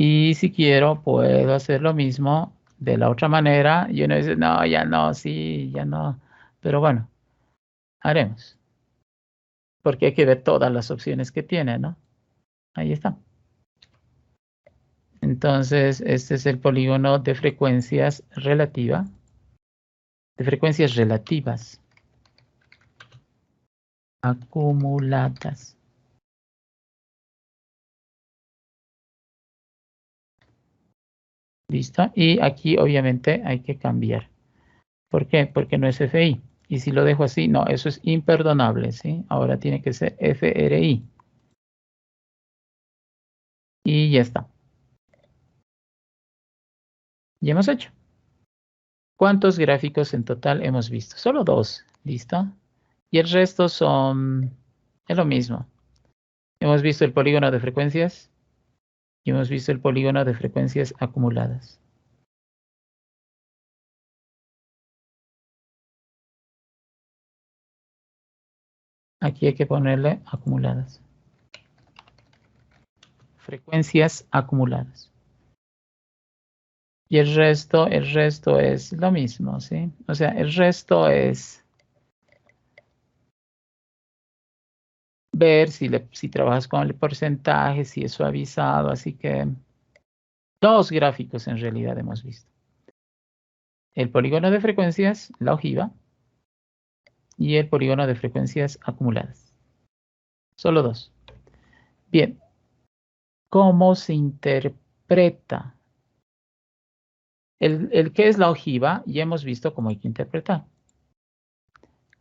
Y si quiero, puedo hacer lo mismo de la otra manera. Y uno dice, no, ya no, sí, ya no. Pero bueno, haremos. Porque hay que ver todas las opciones que tiene, ¿no? Ahí está. Entonces, este es el polígono de frecuencias relativa, de frecuencias relativas acumuladas. ¿Listo? Y aquí obviamente hay que cambiar. ¿Por qué? Porque no es FI. Y si lo dejo así, no, eso es imperdonable, ¿sí? Ahora tiene que ser FRI. Y ya está. Ya hemos hecho. ¿Cuántos gráficos en total hemos visto? Solo 2, ¿listo? Y el resto es lo mismo. Hemos visto el polígono de frecuencias y hemos visto el polígono de frecuencias acumuladas. Aquí hay que ponerle acumuladas. Frecuencias acumuladas. Y el resto es lo mismo, ¿sí? O sea, el resto es ver si trabajas con el porcentaje, si es suavizado. Así que 2 gráficos en realidad hemos visto. El polígono de frecuencias, la ojiva, y el polígono de frecuencias acumuladas. Solo 2. Bien. ¿Cómo se interpreta? El qué es la ojiva, ya hemos visto cómo hay que interpretar.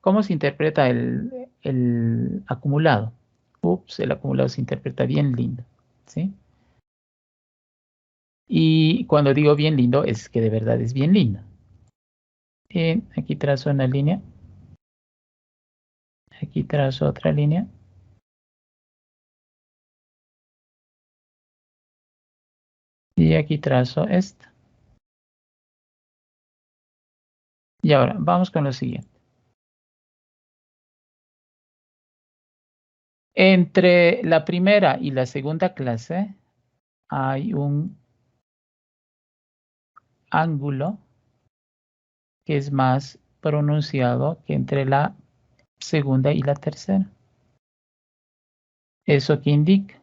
¿Cómo se interpreta el acumulado? Ups, el acumulado se interpreta bien lindo, ¿sí? Y cuando digo bien lindo, es que de verdad es bien lindo. Bien, aquí trazo una línea. Aquí trazo otra línea. Y aquí trazo esta. Y ahora, vamos con lo siguiente. Entre la primera y la segunda clase, hay un ángulo que es más pronunciado que entre la segunda y la tercera. ¿Eso qué indica?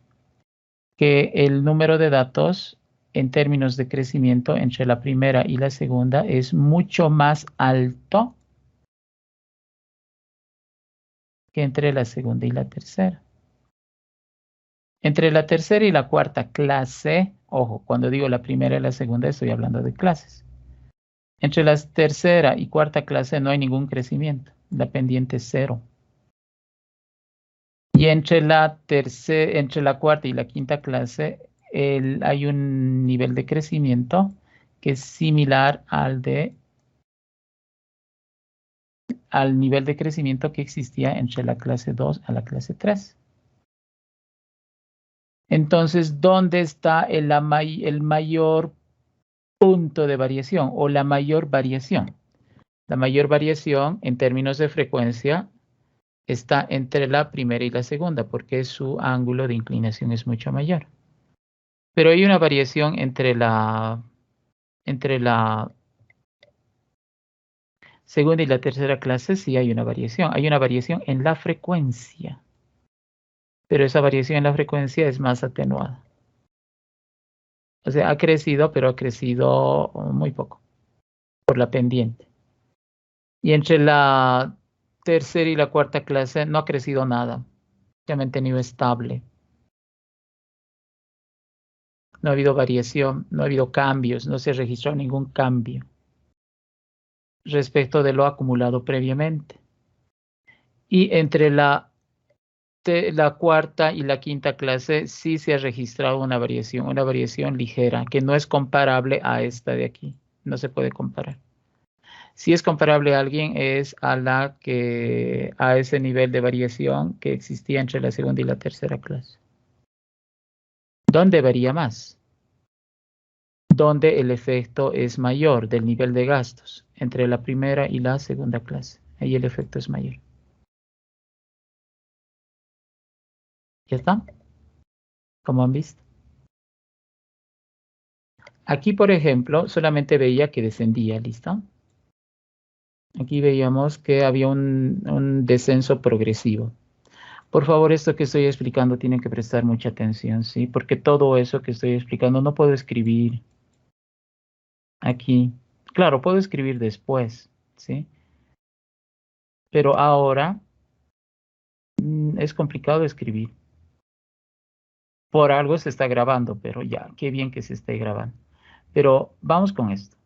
Que el número de datos en términos de crecimiento entre la primera y la segunda es mucho más alto que entre la segunda y la tercera. Entre la tercera y la cuarta clase, ojo, cuando digo la primera y la segunda estoy hablando de clases. Entre la tercera y cuarta clase no hay ningún crecimiento, la pendiente es 0. Y entre la cuarta y la quinta clase hay un nivel de crecimiento que es similar al nivel de crecimiento que existía entre la clase 2 a la clase 3. Entonces, ¿dónde está el mayor punto de variación o la mayor variación? La mayor variación en términos de frecuencia está entre la primera y la segunda, porque su ángulo de inclinación es mucho mayor. Pero hay una variación entre la segunda y la tercera clase, sí hay una variación. Hay una variación en la frecuencia, pero esa variación en la frecuencia es más atenuada. O sea, ha crecido, pero ha crecido muy poco por la pendiente. Y entre la tercera y la cuarta clase no ha crecido nada. Se ha mantenido estable. No ha habido variación, no ha habido cambios, no se ha registrado ningún cambio respecto de lo acumulado previamente. Y entre la cuarta y la quinta clase sí se ha registrado una variación ligera, que no es comparable a esta de aquí. No se puede comparar. Si es comparable a alguien, es a ese nivel de variación que existía entre la segunda y la tercera clase. ¿Dónde varía más? Donde el efecto es mayor del nivel de gastos entre la primera y la segunda clase. Ahí el efecto es mayor. ¿Ya está? Como han visto. Aquí, por ejemplo, solamente veía que descendía, ¿listo? Aquí veíamos que había un descenso progresivo. Por favor, esto que estoy explicando tienen que prestar mucha atención, ¿sí? Porque todo eso que estoy explicando no puedo escribir aquí. Claro, puedo escribir después, ¿sí? Pero ahora es complicado escribir. Por algo se está grabando, pero ya, qué bien que se esté grabando. Pero vamos con esto.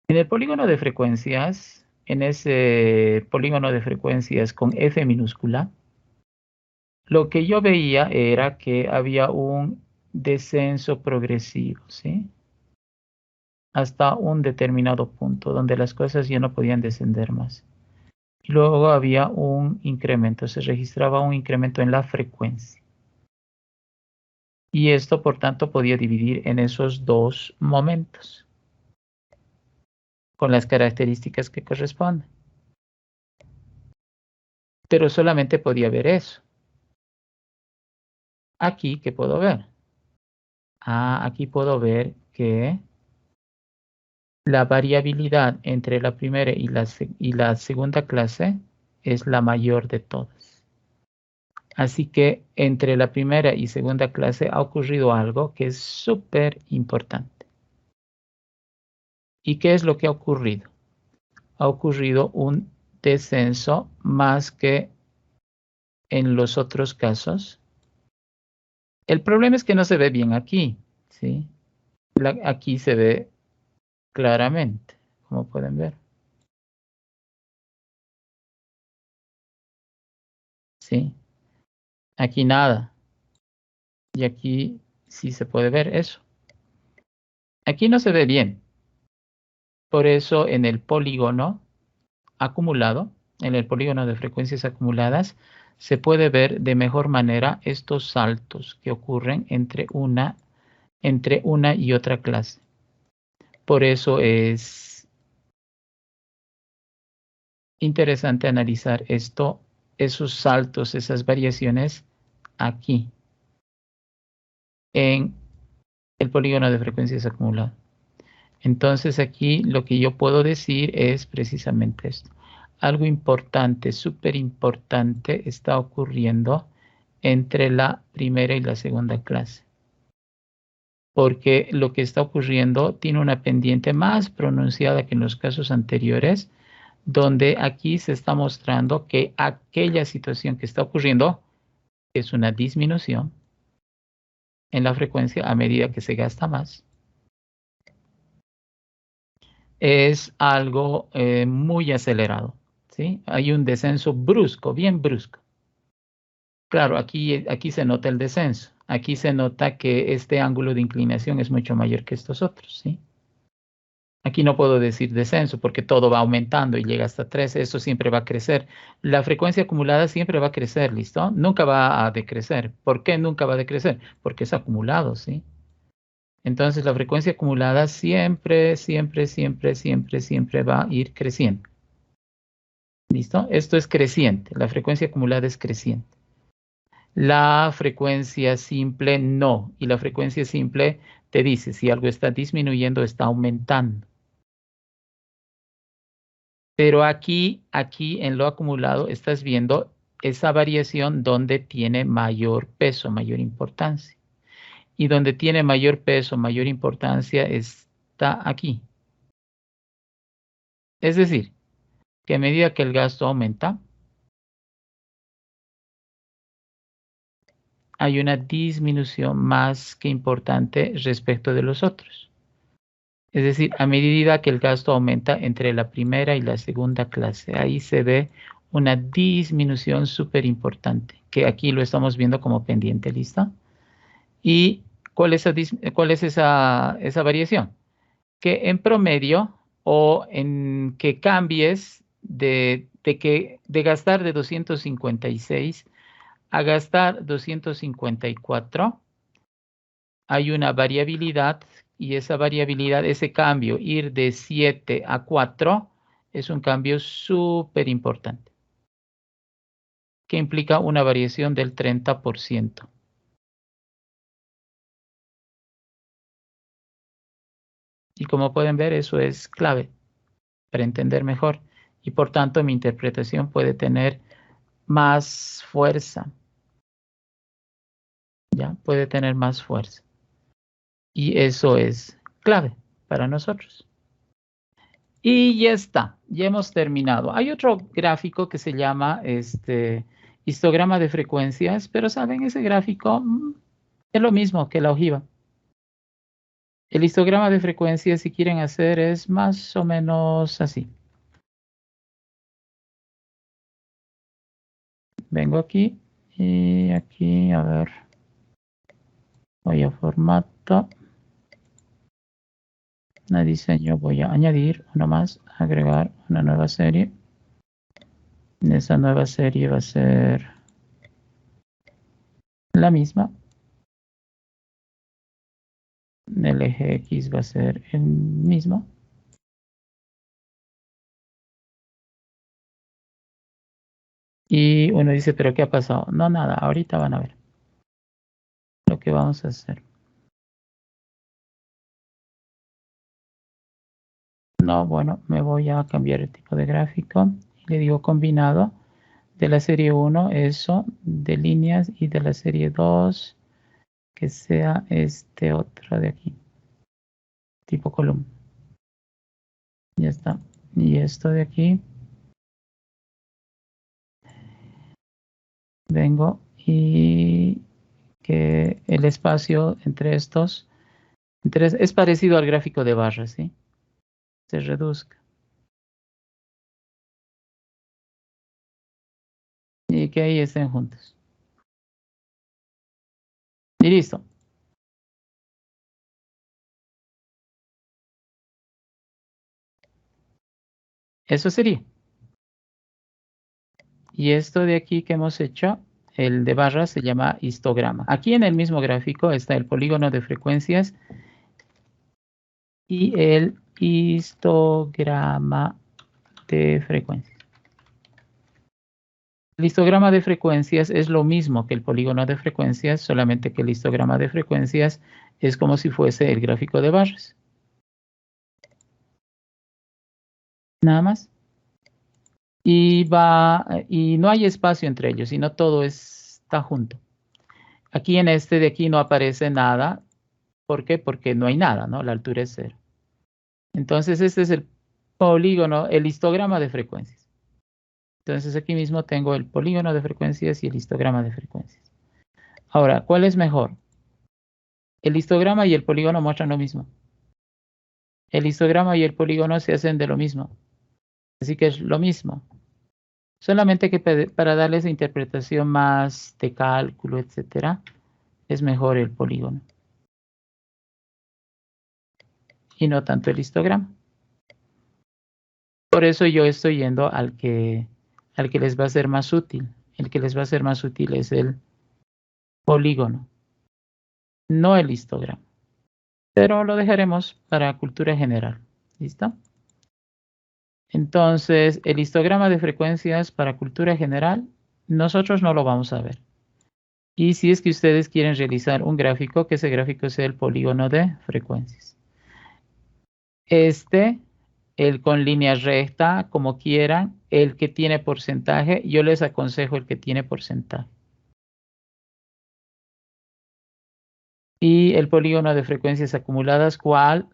En el polígono de frecuencias, en ese polígono de frecuencias con F minúscula, lo que yo veía era que había un descenso progresivo, ¿sí? Hasta un determinado punto donde las cosas ya no podían descender más. Y luego había un incremento, se registraba un incremento en la frecuencia. Y esto, por tanto, podía dividir en esos dos momentos, con las características que corresponden. Pero solamente podía ver eso. Aquí, ¿qué puedo ver? Aquí puedo ver que la variabilidad entre la primera y la segunda clase es la mayor de todas. Así que entre la primera y segunda clase ha ocurrido algo que es súper importante. ¿Y qué es lo que ha ocurrido? Ha ocurrido un descenso más que en los otros casos. El problema es que no se ve bien aquí, ¿sí? Aquí se ve claramente, como pueden ver. ¿Sí? Aquí nada. Y aquí sí se puede ver eso. Aquí no se ve bien. Por eso en el polígono acumulado, en el polígono de frecuencias acumuladas, se puede ver de mejor manera estos saltos que ocurren entre una y otra clase. Por eso es interesante analizar esos saltos, esas variaciones aquí, en el polígono de frecuencias acumulado. Entonces aquí lo que yo puedo decir es precisamente esto. Algo importante, súper importante, está ocurriendo entre la primera y la segunda clase. Porque lo que está ocurriendo tiene una pendiente más pronunciada que en los casos anteriores, donde aquí se está mostrando que aquella situación que está ocurriendo es una disminución en la frecuencia a medida que se gasta más. Es algo muy acelerado, ¿sí? Hay un descenso brusco, bien brusco. Claro, aquí se nota el descenso. Aquí se nota que este ángulo de inclinación es mucho mayor que estos otros, ¿sí? Aquí no puedo decir descenso porque todo va aumentando y llega hasta 3. Eso siempre va a crecer. La frecuencia acumulada siempre va a crecer, ¿listo? Nunca va a decrecer. ¿Por qué nunca va a decrecer? Porque es acumulado, ¿sí? Entonces la frecuencia acumulada siempre, siempre, siempre, siempre, siempre va a ir creciendo. ¿Listo? Esto es creciente. La frecuencia acumulada es creciente. La frecuencia simple no. Y la frecuencia simple te dice si algo está disminuyendo, está aumentando. Pero aquí en lo acumulado estás viendo esa variación donde tiene mayor peso, mayor importancia. Y donde tiene mayor peso, mayor importancia está aquí. Es decir, que a medida que el gasto aumenta, hay una disminución más que importante respecto de los otros. Es decir, a medida que el gasto aumenta entre la primera y la segunda clase, ahí se ve una disminución súper importante, que aquí lo estamos viendo como pendiente, ¿lista? ¿Y cuál es esa variación? Que en promedio o en que cambies de gastar de 256 a gastar 254, hay una variabilidad y esa variabilidad, ese cambio, ir de 7 a 4, es un cambio súper importante, que implica una variación del 30%. Y como pueden ver, eso es clave para entender mejor. Y por tanto, mi interpretación puede tener más fuerza. ¿Ya? Puede tener más fuerza. Y eso es clave para nosotros. Y ya está, ya hemos terminado. Hay otro gráfico que se llama histograma de frecuencias, pero saben, ese gráfico es lo mismo que la ojiva. El histograma de frecuencias, si quieren hacer, es más o menos así. Vengo aquí y aquí, a ver, voy a formato, a diseño, voy a añadir uno más, agregar una nueva serie. Esa nueva serie va a ser la misma. El eje X va a ser el mismo. Y uno dice, ¿pero qué ha pasado? No, nada, ahorita van a ver lo que vamos a hacer. No, bueno, me voy a cambiar el tipo de gráfico. Le digo combinado. De la serie 1, eso, de líneas, y de la serie 2, que sea este otro de aquí, tipo columna. Ya está. Y esto de aquí, vengo y que el espacio entre estos, es parecido al gráfico de barras, ¿sí? Se reduzca. Y que ahí estén juntos. Y listo. Eso sería. Y esto de aquí que hemos hecho, el de barras, se llama histograma. Aquí en el mismo gráfico está el polígono de frecuencias y el histograma de frecuencias. histograma de frecuencias es lo mismo que el polígono de frecuencias, solamente que el histograma de frecuencias es como si fuese el gráfico de barras. Nada más. Y no hay espacio entre ellos, sino todo está junto. Aquí en este de aquí no aparece nada. ¿Por qué? Porque no hay nada, ¿no? La altura es 0. Entonces este es el polígono, el histograma de frecuencias. Entonces aquí mismo tengo el polígono de frecuencias y el histograma de frecuencias. Ahora, ¿cuál es mejor? El histograma y el polígono muestran lo mismo. El histograma y el polígono se hacen de lo mismo. Así que es lo mismo. Solamente que para darles interpretación más de cálculo, etcétera, es mejor el polígono. Y no tanto el histograma. Por eso yo estoy yendo al que les va a ser más útil. El que les va a ser más útil es el polígono, no el histograma. Pero lo dejaremos para cultura general. ¿Listo? Entonces, el histograma de frecuencias para cultura general, nosotros no lo vamos a ver. Y si es que ustedes quieren realizar un gráfico, que ese gráfico sea el polígono de frecuencias. El con línea recta, como quieran, el que tiene porcentaje, yo les aconsejo el que tiene porcentaje. Y el polígono de frecuencias acumuladas, ¿cuál?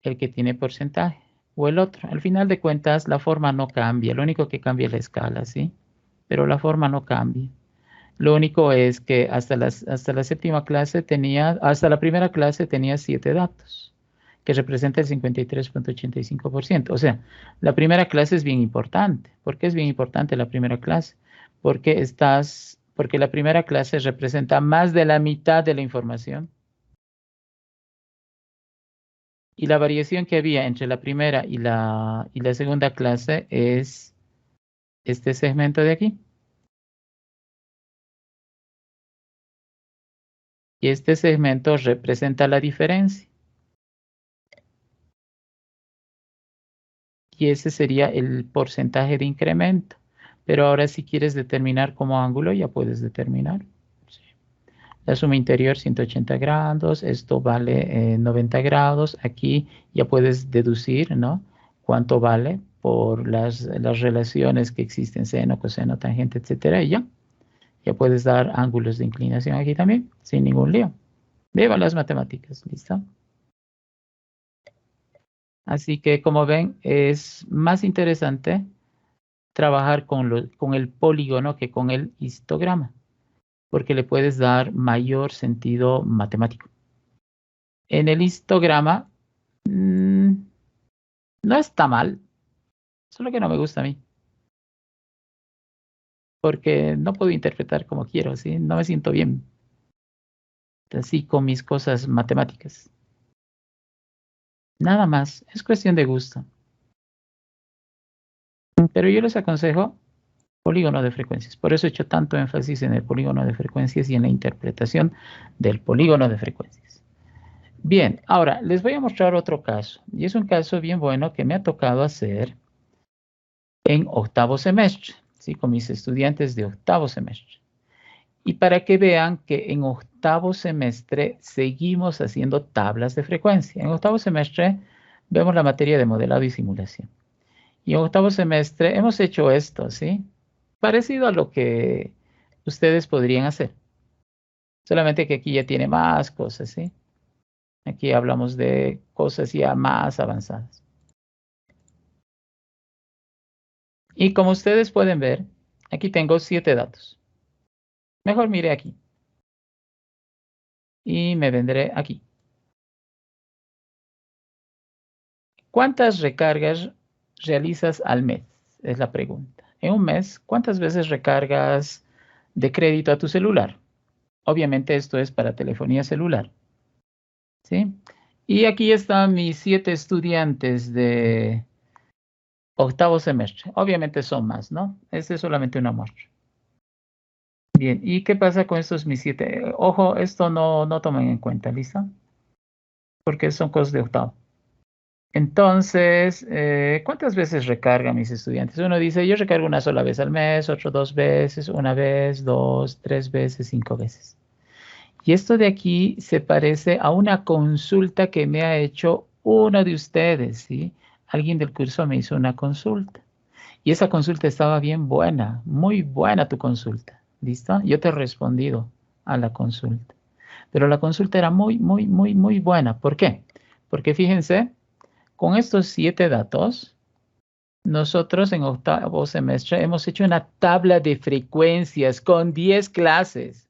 El que tiene porcentaje o el otro. Al final de cuentas, la forma no cambia. Lo único que cambia es la escala, ¿sí? Pero la forma no cambia. Lo único es que hasta la séptima clase hasta la primera clase tenía 7 datos, que representa el 53.85%. O sea, la primera clase es bien importante. ¿Por qué es bien importante la primera clase? Porque la primera clase representa más de la mitad de la información. Y la variación que había entre la primera y la segunda clase es este segmento de aquí. Y este segmento representa la diferencia. Y ese sería el porcentaje de incremento. Pero ahora si quieres determinar como ángulo, ya puedes determinar. Sí. La suma interior 180 grados, esto vale 90 grados. Aquí ya puedes deducir, ¿no? Cuánto vale por las relaciones que existen, seno, coseno, tangente, etcétera, y ya. Ya puedes dar ángulos de inclinación aquí también, sin ningún lío. Viva las matemáticas, ¿listo? Así que como ven, es más interesante trabajar con el polígono que con el histograma, porque le puedes dar mayor sentido matemático. En el histograma no está mal, solo que no me gusta a mí, porque no puedo interpretar como quiero, ¿sí? No me siento bien así con mis cosas matemáticas. Nada más, es cuestión de gusto. Pero yo les aconsejo polígono de frecuencias. Por eso he hecho tanto énfasis en el polígono de frecuencias y en la interpretación del polígono de frecuencias. Bien, ahora les voy a mostrar otro caso. Y es un caso bien bueno que me ha tocado hacer en octavo semestre, ¿sí? Con mis estudiantes de octavo semestre. Y para que vean que en octavo semestre seguimos haciendo tablas de frecuencia. En octavo semestre vemos la materia de modelado y simulación. Y en octavo semestre hemos hecho esto, ¿sí? Parecido a lo que ustedes podrían hacer. Solamente que aquí ya tiene más cosas, ¿sí? Aquí hablamos de cosas ya más avanzadas. Y como ustedes pueden ver, aquí tengo 7 datos. Mejor mire aquí. Y me vendré aquí. ¿Cuántas recargas realizas al mes? Es la pregunta. En un mes, ¿cuántas veces recargas de crédito a tu celular? Obviamente esto es para telefonía celular. ¿Sí? Y aquí están mis 7 estudiantes de octavo semestre. Obviamente son más, ¿no? Este es solamente una muestra. Bien, ¿y qué pasa con estos mis 7? Ojo, esto no tomen en cuenta, ¿listo? Porque son cosas de octavo. Entonces, ¿cuántas veces recargan mis estudiantes? Uno dice, yo recargo una sola vez al mes, otro 2 veces, una vez, 2, 3 veces, 5 veces. Y esto de aquí se parece a una consulta que me ha hecho uno de ustedes, ¿sí? Alguien del curso me hizo una consulta. Y esa consulta estaba bien buena, muy buena tu consulta. ¿Listo? Yo te he respondido a la consulta. Pero la consulta era muy, muy, muy, muy buena. ¿Por qué? Porque fíjense, con estos 7 datos, nosotros en octavo semestre hemos hecho una tabla de frecuencias con 10 clases.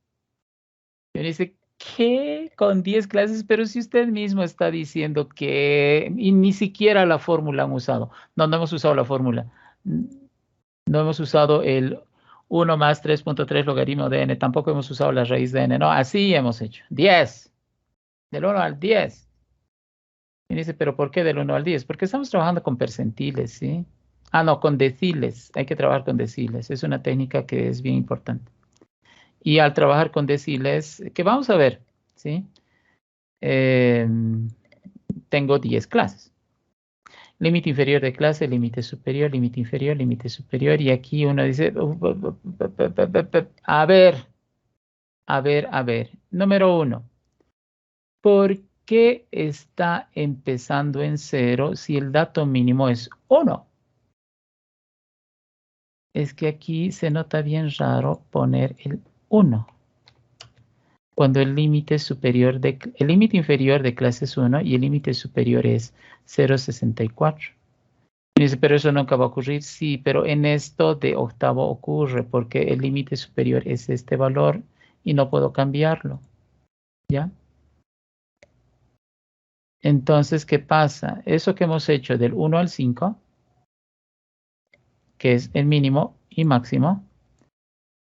Y uno dice, ¿qué? Con 10 clases, pero si usted mismo está diciendo que y ni siquiera la fórmula han usado. No, no hemos usado la fórmula. No hemos usado el 1 más 3.3 logaritmo de n. Tampoco hemos usado la raíz de n. No, así hemos hecho. 10. Del 1 al 10. Y dice, ¿pero por qué del 1 al 10? Porque estamos trabajando con percentiles, ¿sí? Ah, no, con deciles. Hay que trabajar con deciles. Es una técnica que es bien importante. Y al trabajar con deciles, que vamos a ver, ¿sí? Tengo 10 clases. Límite inferior de clase, límite superior, límite inferior, límite superior. Y aquí uno dice, a ver, a ver, a ver. Número 1, ¿por qué está empezando en 0 si el dato mínimo es 1? Es que aquí se nota bien raro poner el 1. Cuando el límite inferior de clase es 1 y el límite superior es 0,64. Y dice, pero eso nunca va a ocurrir. Sí, pero en esto de octavo ocurre porque el límite superior es este valor y no puedo cambiarlo. ¿Ya? Entonces, ¿qué pasa? Eso que hemos hecho del 1 al 5, que es el mínimo y máximo,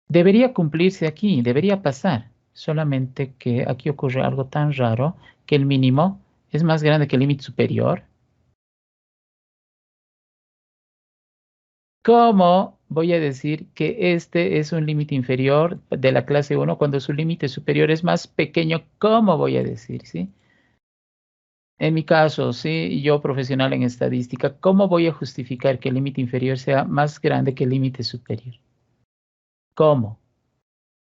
debería cumplirse aquí, debería pasar. Solamente que aquí ocurre algo tan raro que el mínimo es más grande que el límite superior. ¿Cómo voy a decir que este es un límite inferior de la clase 1 cuando su límite superior es más pequeño? ¿Cómo voy a decir, sí? En mi caso, sí, yo profesional en estadística, ¿cómo voy a justificar que el límite inferior sea más grande que el límite superior? ¿Cómo?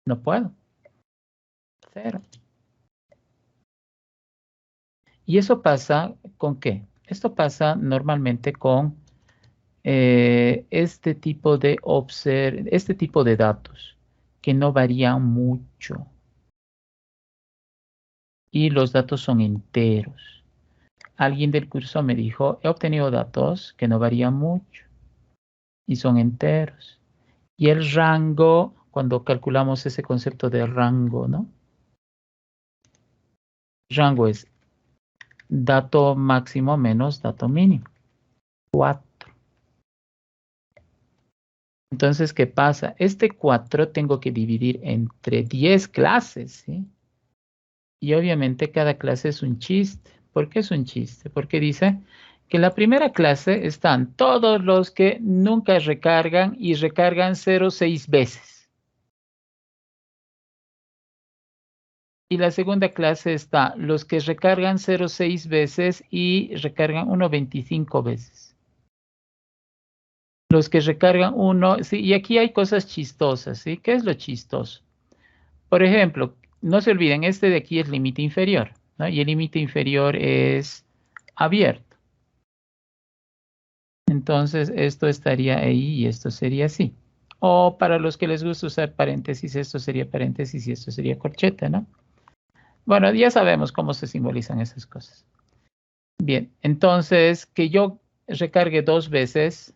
No puedo. Cero. ¿Y eso pasa con qué? Esto pasa normalmente con este tipo de datos que no varían mucho y los datos son enteros. Alguien del curso me dijo, he obtenido datos que no varían mucho y son enteros. Y el rango, cuando calculamos ese concepto de rango, ¿no? Rango es dato máximo menos dato mínimo. 4. Entonces, ¿qué pasa? Este 4 tengo que dividir entre 10 clases, ¿sí? Y obviamente cada clase es un chiste. ¿Por qué es un chiste? Porque dice que en la primera clase están todos los que nunca recargan y recargan 0,6 veces. Y la segunda clase está los que recargan 0,6 veces y recargan 1,25 veces. Los que recargan 1, sí, y aquí hay cosas chistosas, ¿sí? ¿Qué es lo chistoso? Por ejemplo, no se olviden, este de aquí es límite inferior, ¿no? Y el límite inferior es abierto. Entonces, esto estaría ahí y esto sería así. O para los que les gusta usar paréntesis, esto sería paréntesis y esto sería corcheta, ¿no? Bueno, ya sabemos cómo se simbolizan esas cosas. Bien, entonces, que yo recargue 2 veces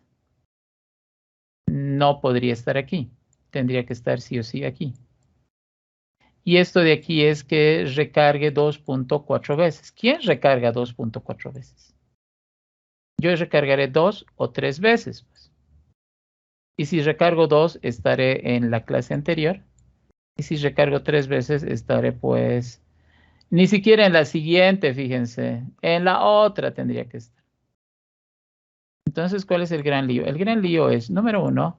no podría estar aquí. Tendría que estar sí o sí aquí. Y esto de aquí es que recargue 2.4 veces. ¿Quién recarga 2.4 veces? Yo recargaré 2 o 3 veces, pues. Y si recargo 2, estaré en la clase anterior. Y si recargo 3 veces, estaré pues ni siquiera en la siguiente, fíjense. En la otra tendría que estar. Entonces, ¿cuál es el gran lío? El gran lío es, número 1,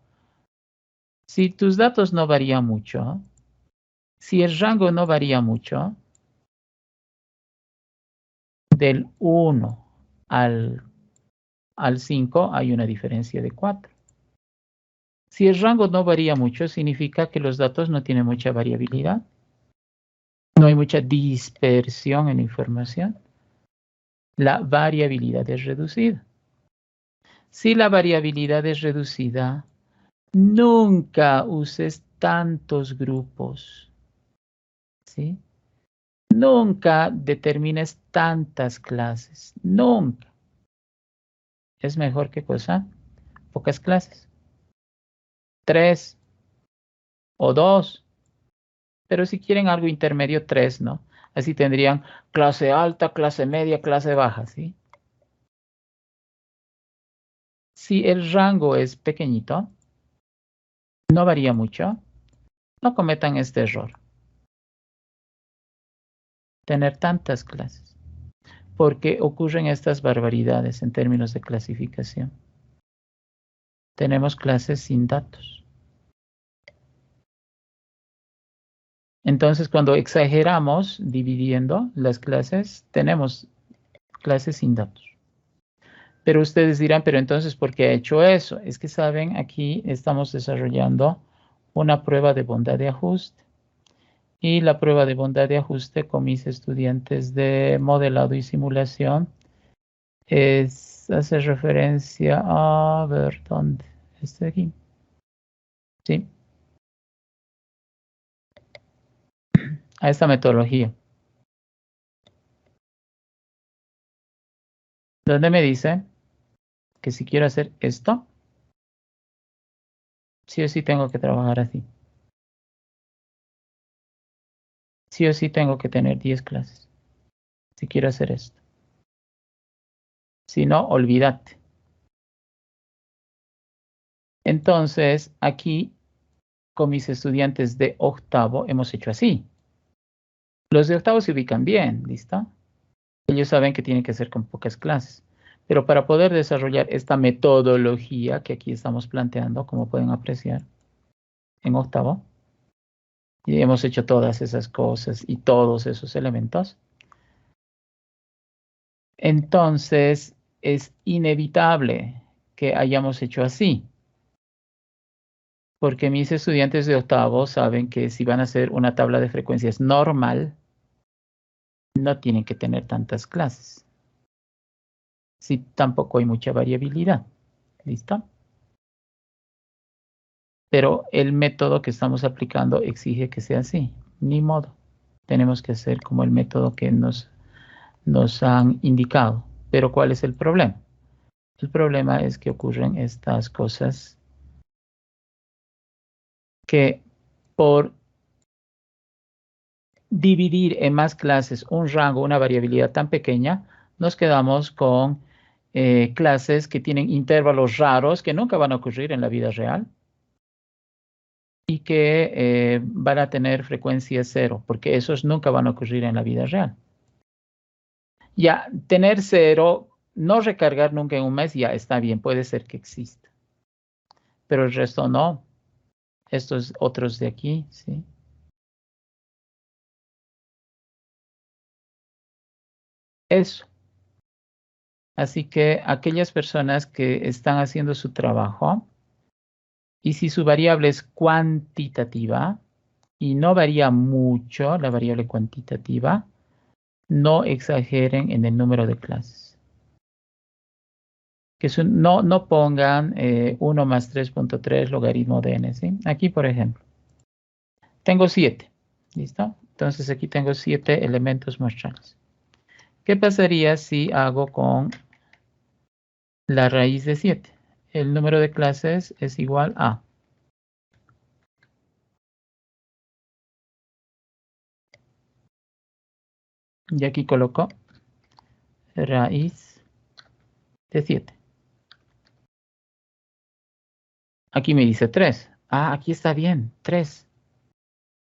si tus datos no varían mucho, si el rango no varía mucho, del 1 al 5 hay una diferencia de 4. Si el rango no varía mucho, significa que los datos no tienen mucha variabilidad. No hay mucha dispersión en la información. La variabilidad es reducida. Si la variabilidad es reducida, nunca uses tantos grupos, ¿sí? Nunca determines tantas clases. Nunca. Es mejor que cosa, pocas clases. 3 o 2. Pero si quieren algo intermedio, 3, ¿no? Así tendrían clase alta, clase media, clase baja, ¿sí? Si el rango es pequeñito, no varía mucho, no cometan este error. Tener tantas clases. Porque ocurren estas barbaridades en términos de clasificación. Tenemos clases sin datos. Entonces, cuando exageramos dividiendo las clases, tenemos clases sin datos. Pero ustedes dirán, pero entonces, ¿por qué ha hecho eso? Es que saben, aquí estamos desarrollando una prueba de bondad de ajuste. Y la prueba de bondad de ajuste con mis estudiantes de modelado y simulación hace referencia a ver, ¿dónde? Este aquí. Sí. A esta metodología. Donde me dice que si quiero hacer esto, sí o sí tengo que trabajar así. Sí o sí tengo que tener 10 clases. Si quiero hacer esto. Si no, olvídate. Entonces, aquí con mis estudiantes de octavo hemos hecho así. Los de octavo se ubican bien, ¿listo? Ellos saben que tienen que hacer con pocas clases. Pero para poder desarrollar esta metodología que aquí estamos planteando, como pueden apreciar, en octavo, y hemos hecho todas esas cosas y todos esos elementos, entonces es inevitable que hayamos hecho así. Porque mis estudiantes de octavo saben que si van a hacer una tabla de frecuencias normal, no tienen que tener tantas clases. Si tampoco hay mucha variabilidad. ¿Listo? Pero el método que estamos aplicando exige que sea así. Ni modo. Tenemos que hacer como el método que nos han indicado. Pero ¿cuál es el problema? El problema es que ocurren estas cosas que por dividir en más clases un rango, una variabilidad tan pequeña, nos quedamos con clases que tienen intervalos raros que nunca van a ocurrir en la vida real y que van a tener frecuencia cero, porque esos nunca van a ocurrir en la vida real. Ya, tener cero, no recargar nunca en un mes, ya está bien, puede ser que exista. Pero el resto no. Estos otros de aquí, ¿sí? Eso. Así que aquellas personas que están haciendo su trabajo, y si su variable es cuantitativa y no varía mucho la variable cuantitativa, no exageren en el número de clases. Que no pongan 1 más 3.3 logaritmo de n, ¿sí? Aquí, por ejemplo, tengo 7, ¿listo? Entonces aquí tengo 7 elementos muestrales. ¿Qué pasaría si hago con la raíz de 7? El número de clases es igual a... Y aquí coloco raíz de 7. Aquí me dice 3. Ah, aquí está bien, 3.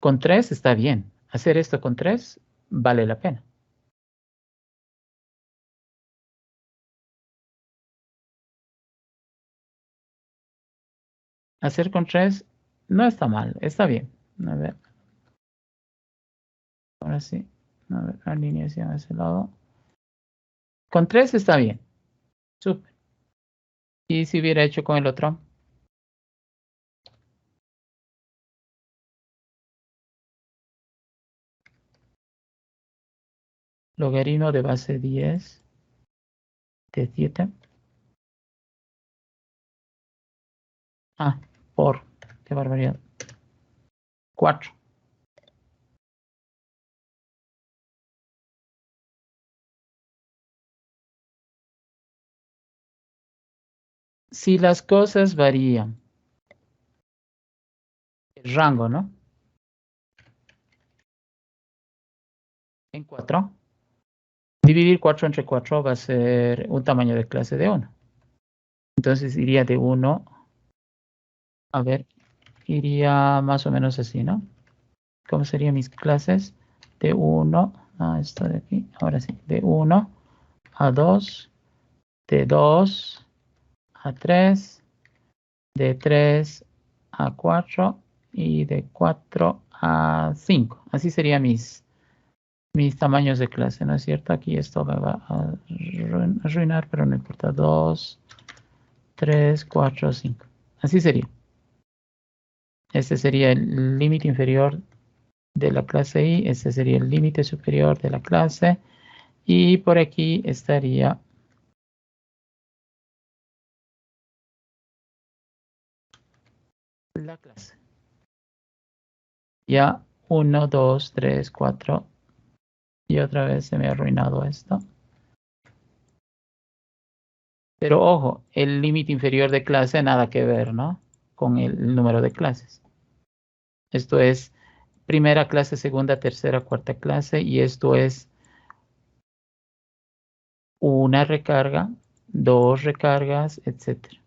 Con 3 está bien. Hacer esto con 3 vale la pena. Hacer con 3 no está mal, está bien. A ver. Ahora sí. A ver, alineación a ese lado. Con 3 está bien. Súper. ¿Y si hubiera hecho con el otro? Logaritmo de base 10 de 7. Ah, por. Qué barbaridad. 4. Si las cosas varían, el rango, ¿no? En 4. Dividir 4 entre 4 va a ser un tamaño de clase de 1. Entonces iría de 1, a ver, iría más o menos así, ¿no? ¿Cómo serían mis clases? De 1, esto de aquí, ahora sí, de 1 a 2, de 2 a 3, de 3 a 4 y de 4 a 5. Así serían mis tamaños de clase, ¿no es cierto? Aquí esto me va a arruinar, pero no importa. 2, 3, 4, 5. Así sería. Este sería el límite inferior de la clase I. Este sería el límite superior de la clase. Y por aquí estaría la clase. Ya 1, 2, 3, 4. Y otra vez se me ha arruinado esto. Pero ojo, el límite inferior de clase nada que ver, ¿no? Con el número de clases. Esto es primera clase, segunda, tercera, cuarta clase. Y esto es una recarga, 2 recargas, etcétera.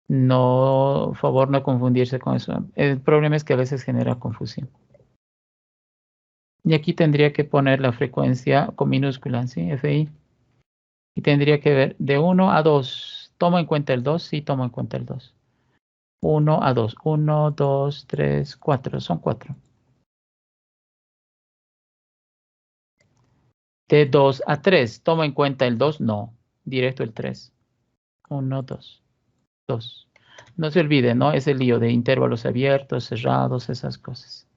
No, favor no confundirse con eso. El problema es que a veces genera confusión. Y aquí tendría que poner la frecuencia con minúscula, ¿sí? FI. Y tendría que ver de 1 a 2. ¿Tomo en cuenta el 2? Sí, tomo en cuenta el 2. 1 a 2. 1, 2, 3, 4. Son 4. De 2 a 3. ¿Tomo en cuenta el 2? No. Directo el 3. 1, 2. 2. No se olvide, ¿no? Es el lío de intervalos abiertos, cerrados, esas cosas.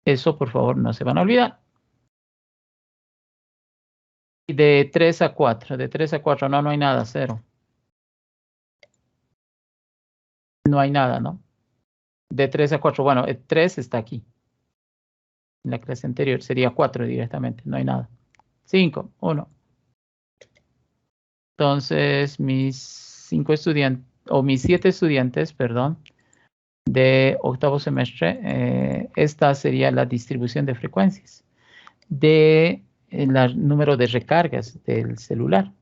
Eso, por favor, no se van a olvidar. Y de 3 a 4. De 3 a 4. No, no hay nada. 0. No hay nada, ¿no? De 3 a 4. Bueno, el 3 está aquí. En la clase anterior sería 4 directamente. No hay nada. 5. 1. Entonces, mis 5 estudiantes, o mis 7 estudiantes, perdón, de octavo semestre, esta sería la distribución de frecuencias de el número de recargas del celular.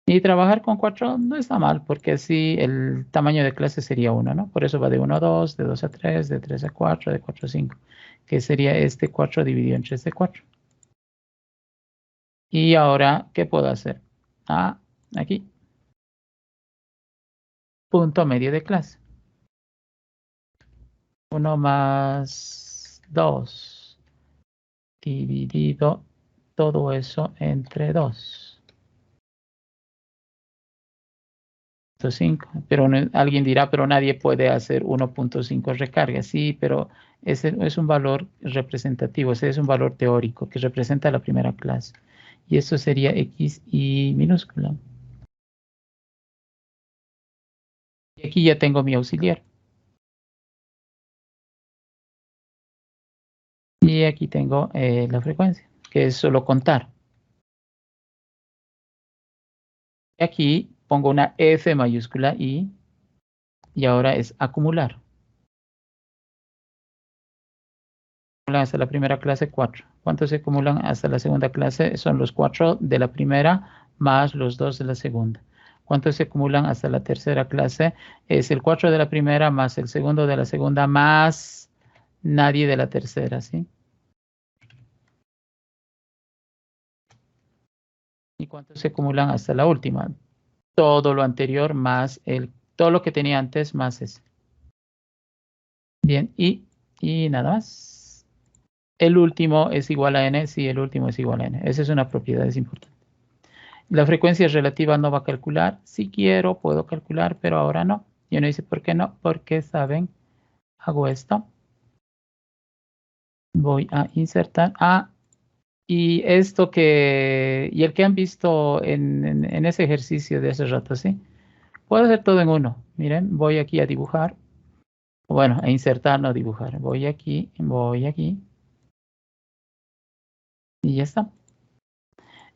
Y trabajar con 4 no está mal, porque así el tamaño de clase sería 1, ¿no? Por eso va de 1 a 2, de 2 a 3, de 3 a 4, de 4 a 5, que sería este 4 dividido entre este 4. Y ahora, ¿qué puedo hacer? Aquí. Punto medio de clase. 1 más 2 dividido todo eso entre 2. 5. Pero alguien dirá, pero nadie puede hacer 1.5 recargas. Sí, pero ese es un valor representativo, ese es un valor teórico que representa la primera clase. Y eso sería X y minúscula. Y aquí ya tengo mi auxiliar. Y aquí tengo la frecuencia, que es solo contar. Y aquí pongo una F mayúscula y ahora es acumular. Hasta la primera clase 4. ¿Cuántos se acumulan hasta la segunda clase? Son los 4 de la primera más los 2 de la segunda. ¿Cuántos se acumulan hasta la tercera clase? Es el 4 de la primera más el segundo de la segunda más nadie de la tercera, ¿sí? ¿Y cuántos se acumulan hasta la última? Todo lo anterior más todo lo que tenía antes más ese. Bien, y nada más. El último es igual a n, sí, el último es igual a n. Esa es una propiedad, es importante. La frecuencia relativa no va a calcular. Si quiero, puedo calcular, pero ahora no. Y uno dice, ¿por qué no? Porque, ¿saben? Hago esto. Voy a insertar. Y esto y el que han visto en ese ejercicio de hace rato, ¿sí? Puedo hacer todo en uno. Miren, voy aquí a dibujar. Bueno, a insertar, no dibujar. Voy aquí. Y ya está.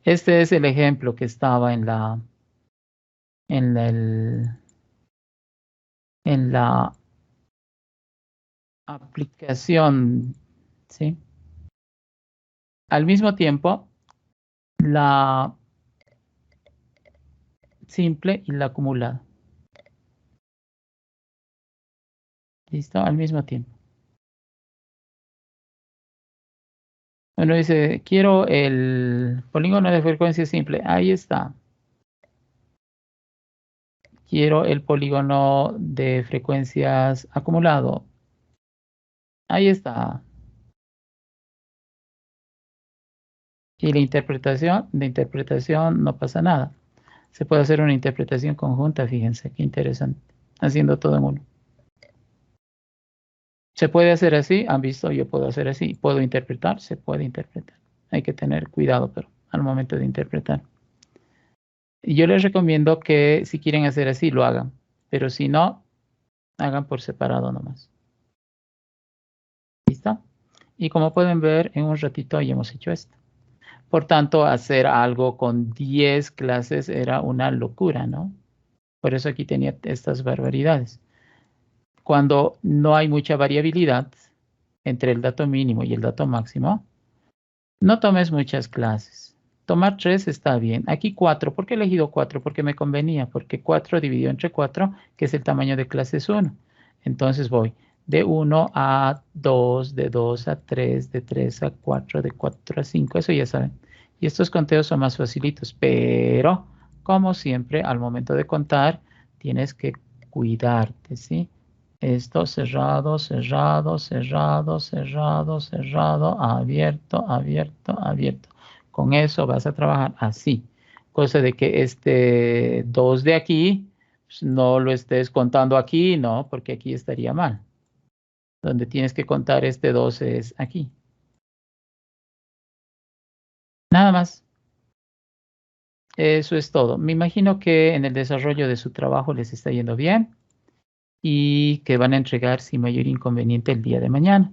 Este es el ejemplo que estaba en la, el- en la aplicación, ¿sí? Al mismo tiempo, la simple y la acumulada. ¿Listo? Al mismo tiempo. Uno dice, quiero el polígono de frecuencia simple. Ahí está. Quiero el polígono de frecuencias acumulado. Ahí está. Y la interpretación, de interpretación no pasa nada. Se puede hacer una interpretación conjunta, fíjense, qué interesante. Haciendo todo en uno. ¿Se puede hacer así? Han visto, yo puedo hacer así. ¿Puedo interpretar? Se puede interpretar. Hay que tener cuidado, pero al momento de interpretar. Y yo les recomiendo que si quieren hacer así, lo hagan. Pero si no, hagan por separado nomás. ¿Listo? Y como pueden ver, en un ratito ya hemos hecho esto. Por tanto, hacer algo con 10 clases era una locura, ¿no? Por eso aquí tenía estas barbaridades. Cuando no hay mucha variabilidad entre el dato mínimo y el dato máximo, no tomes muchas clases. Tomar 3 está bien. Aquí 4. ¿Por qué he elegido 4? Porque me convenía. Porque 4 dividido entre 4, que es el tamaño de clases 1. Entonces voy de 1 a 2, de 2 a 3, de 3 a 4, de 4 a 5. Eso ya saben. Y estos conteos son más facilitos. Pero, como siempre, al momento de contar, tienes que cuidarte, ¿sí? Esto cerrado, cerrado, cerrado, cerrado, cerrado, abierto, abierto, abierto. Con eso vas a trabajar así. Cosa de que este 2 de aquí pues, no lo estés contando aquí, no, porque aquí estaría mal. Donde tienes que contar este 2 es aquí. Nada más. Eso es todo. Me imagino que en el desarrollo de su trabajo les está yendo bien y que van a entregar sin mayor inconveniente el día de mañana.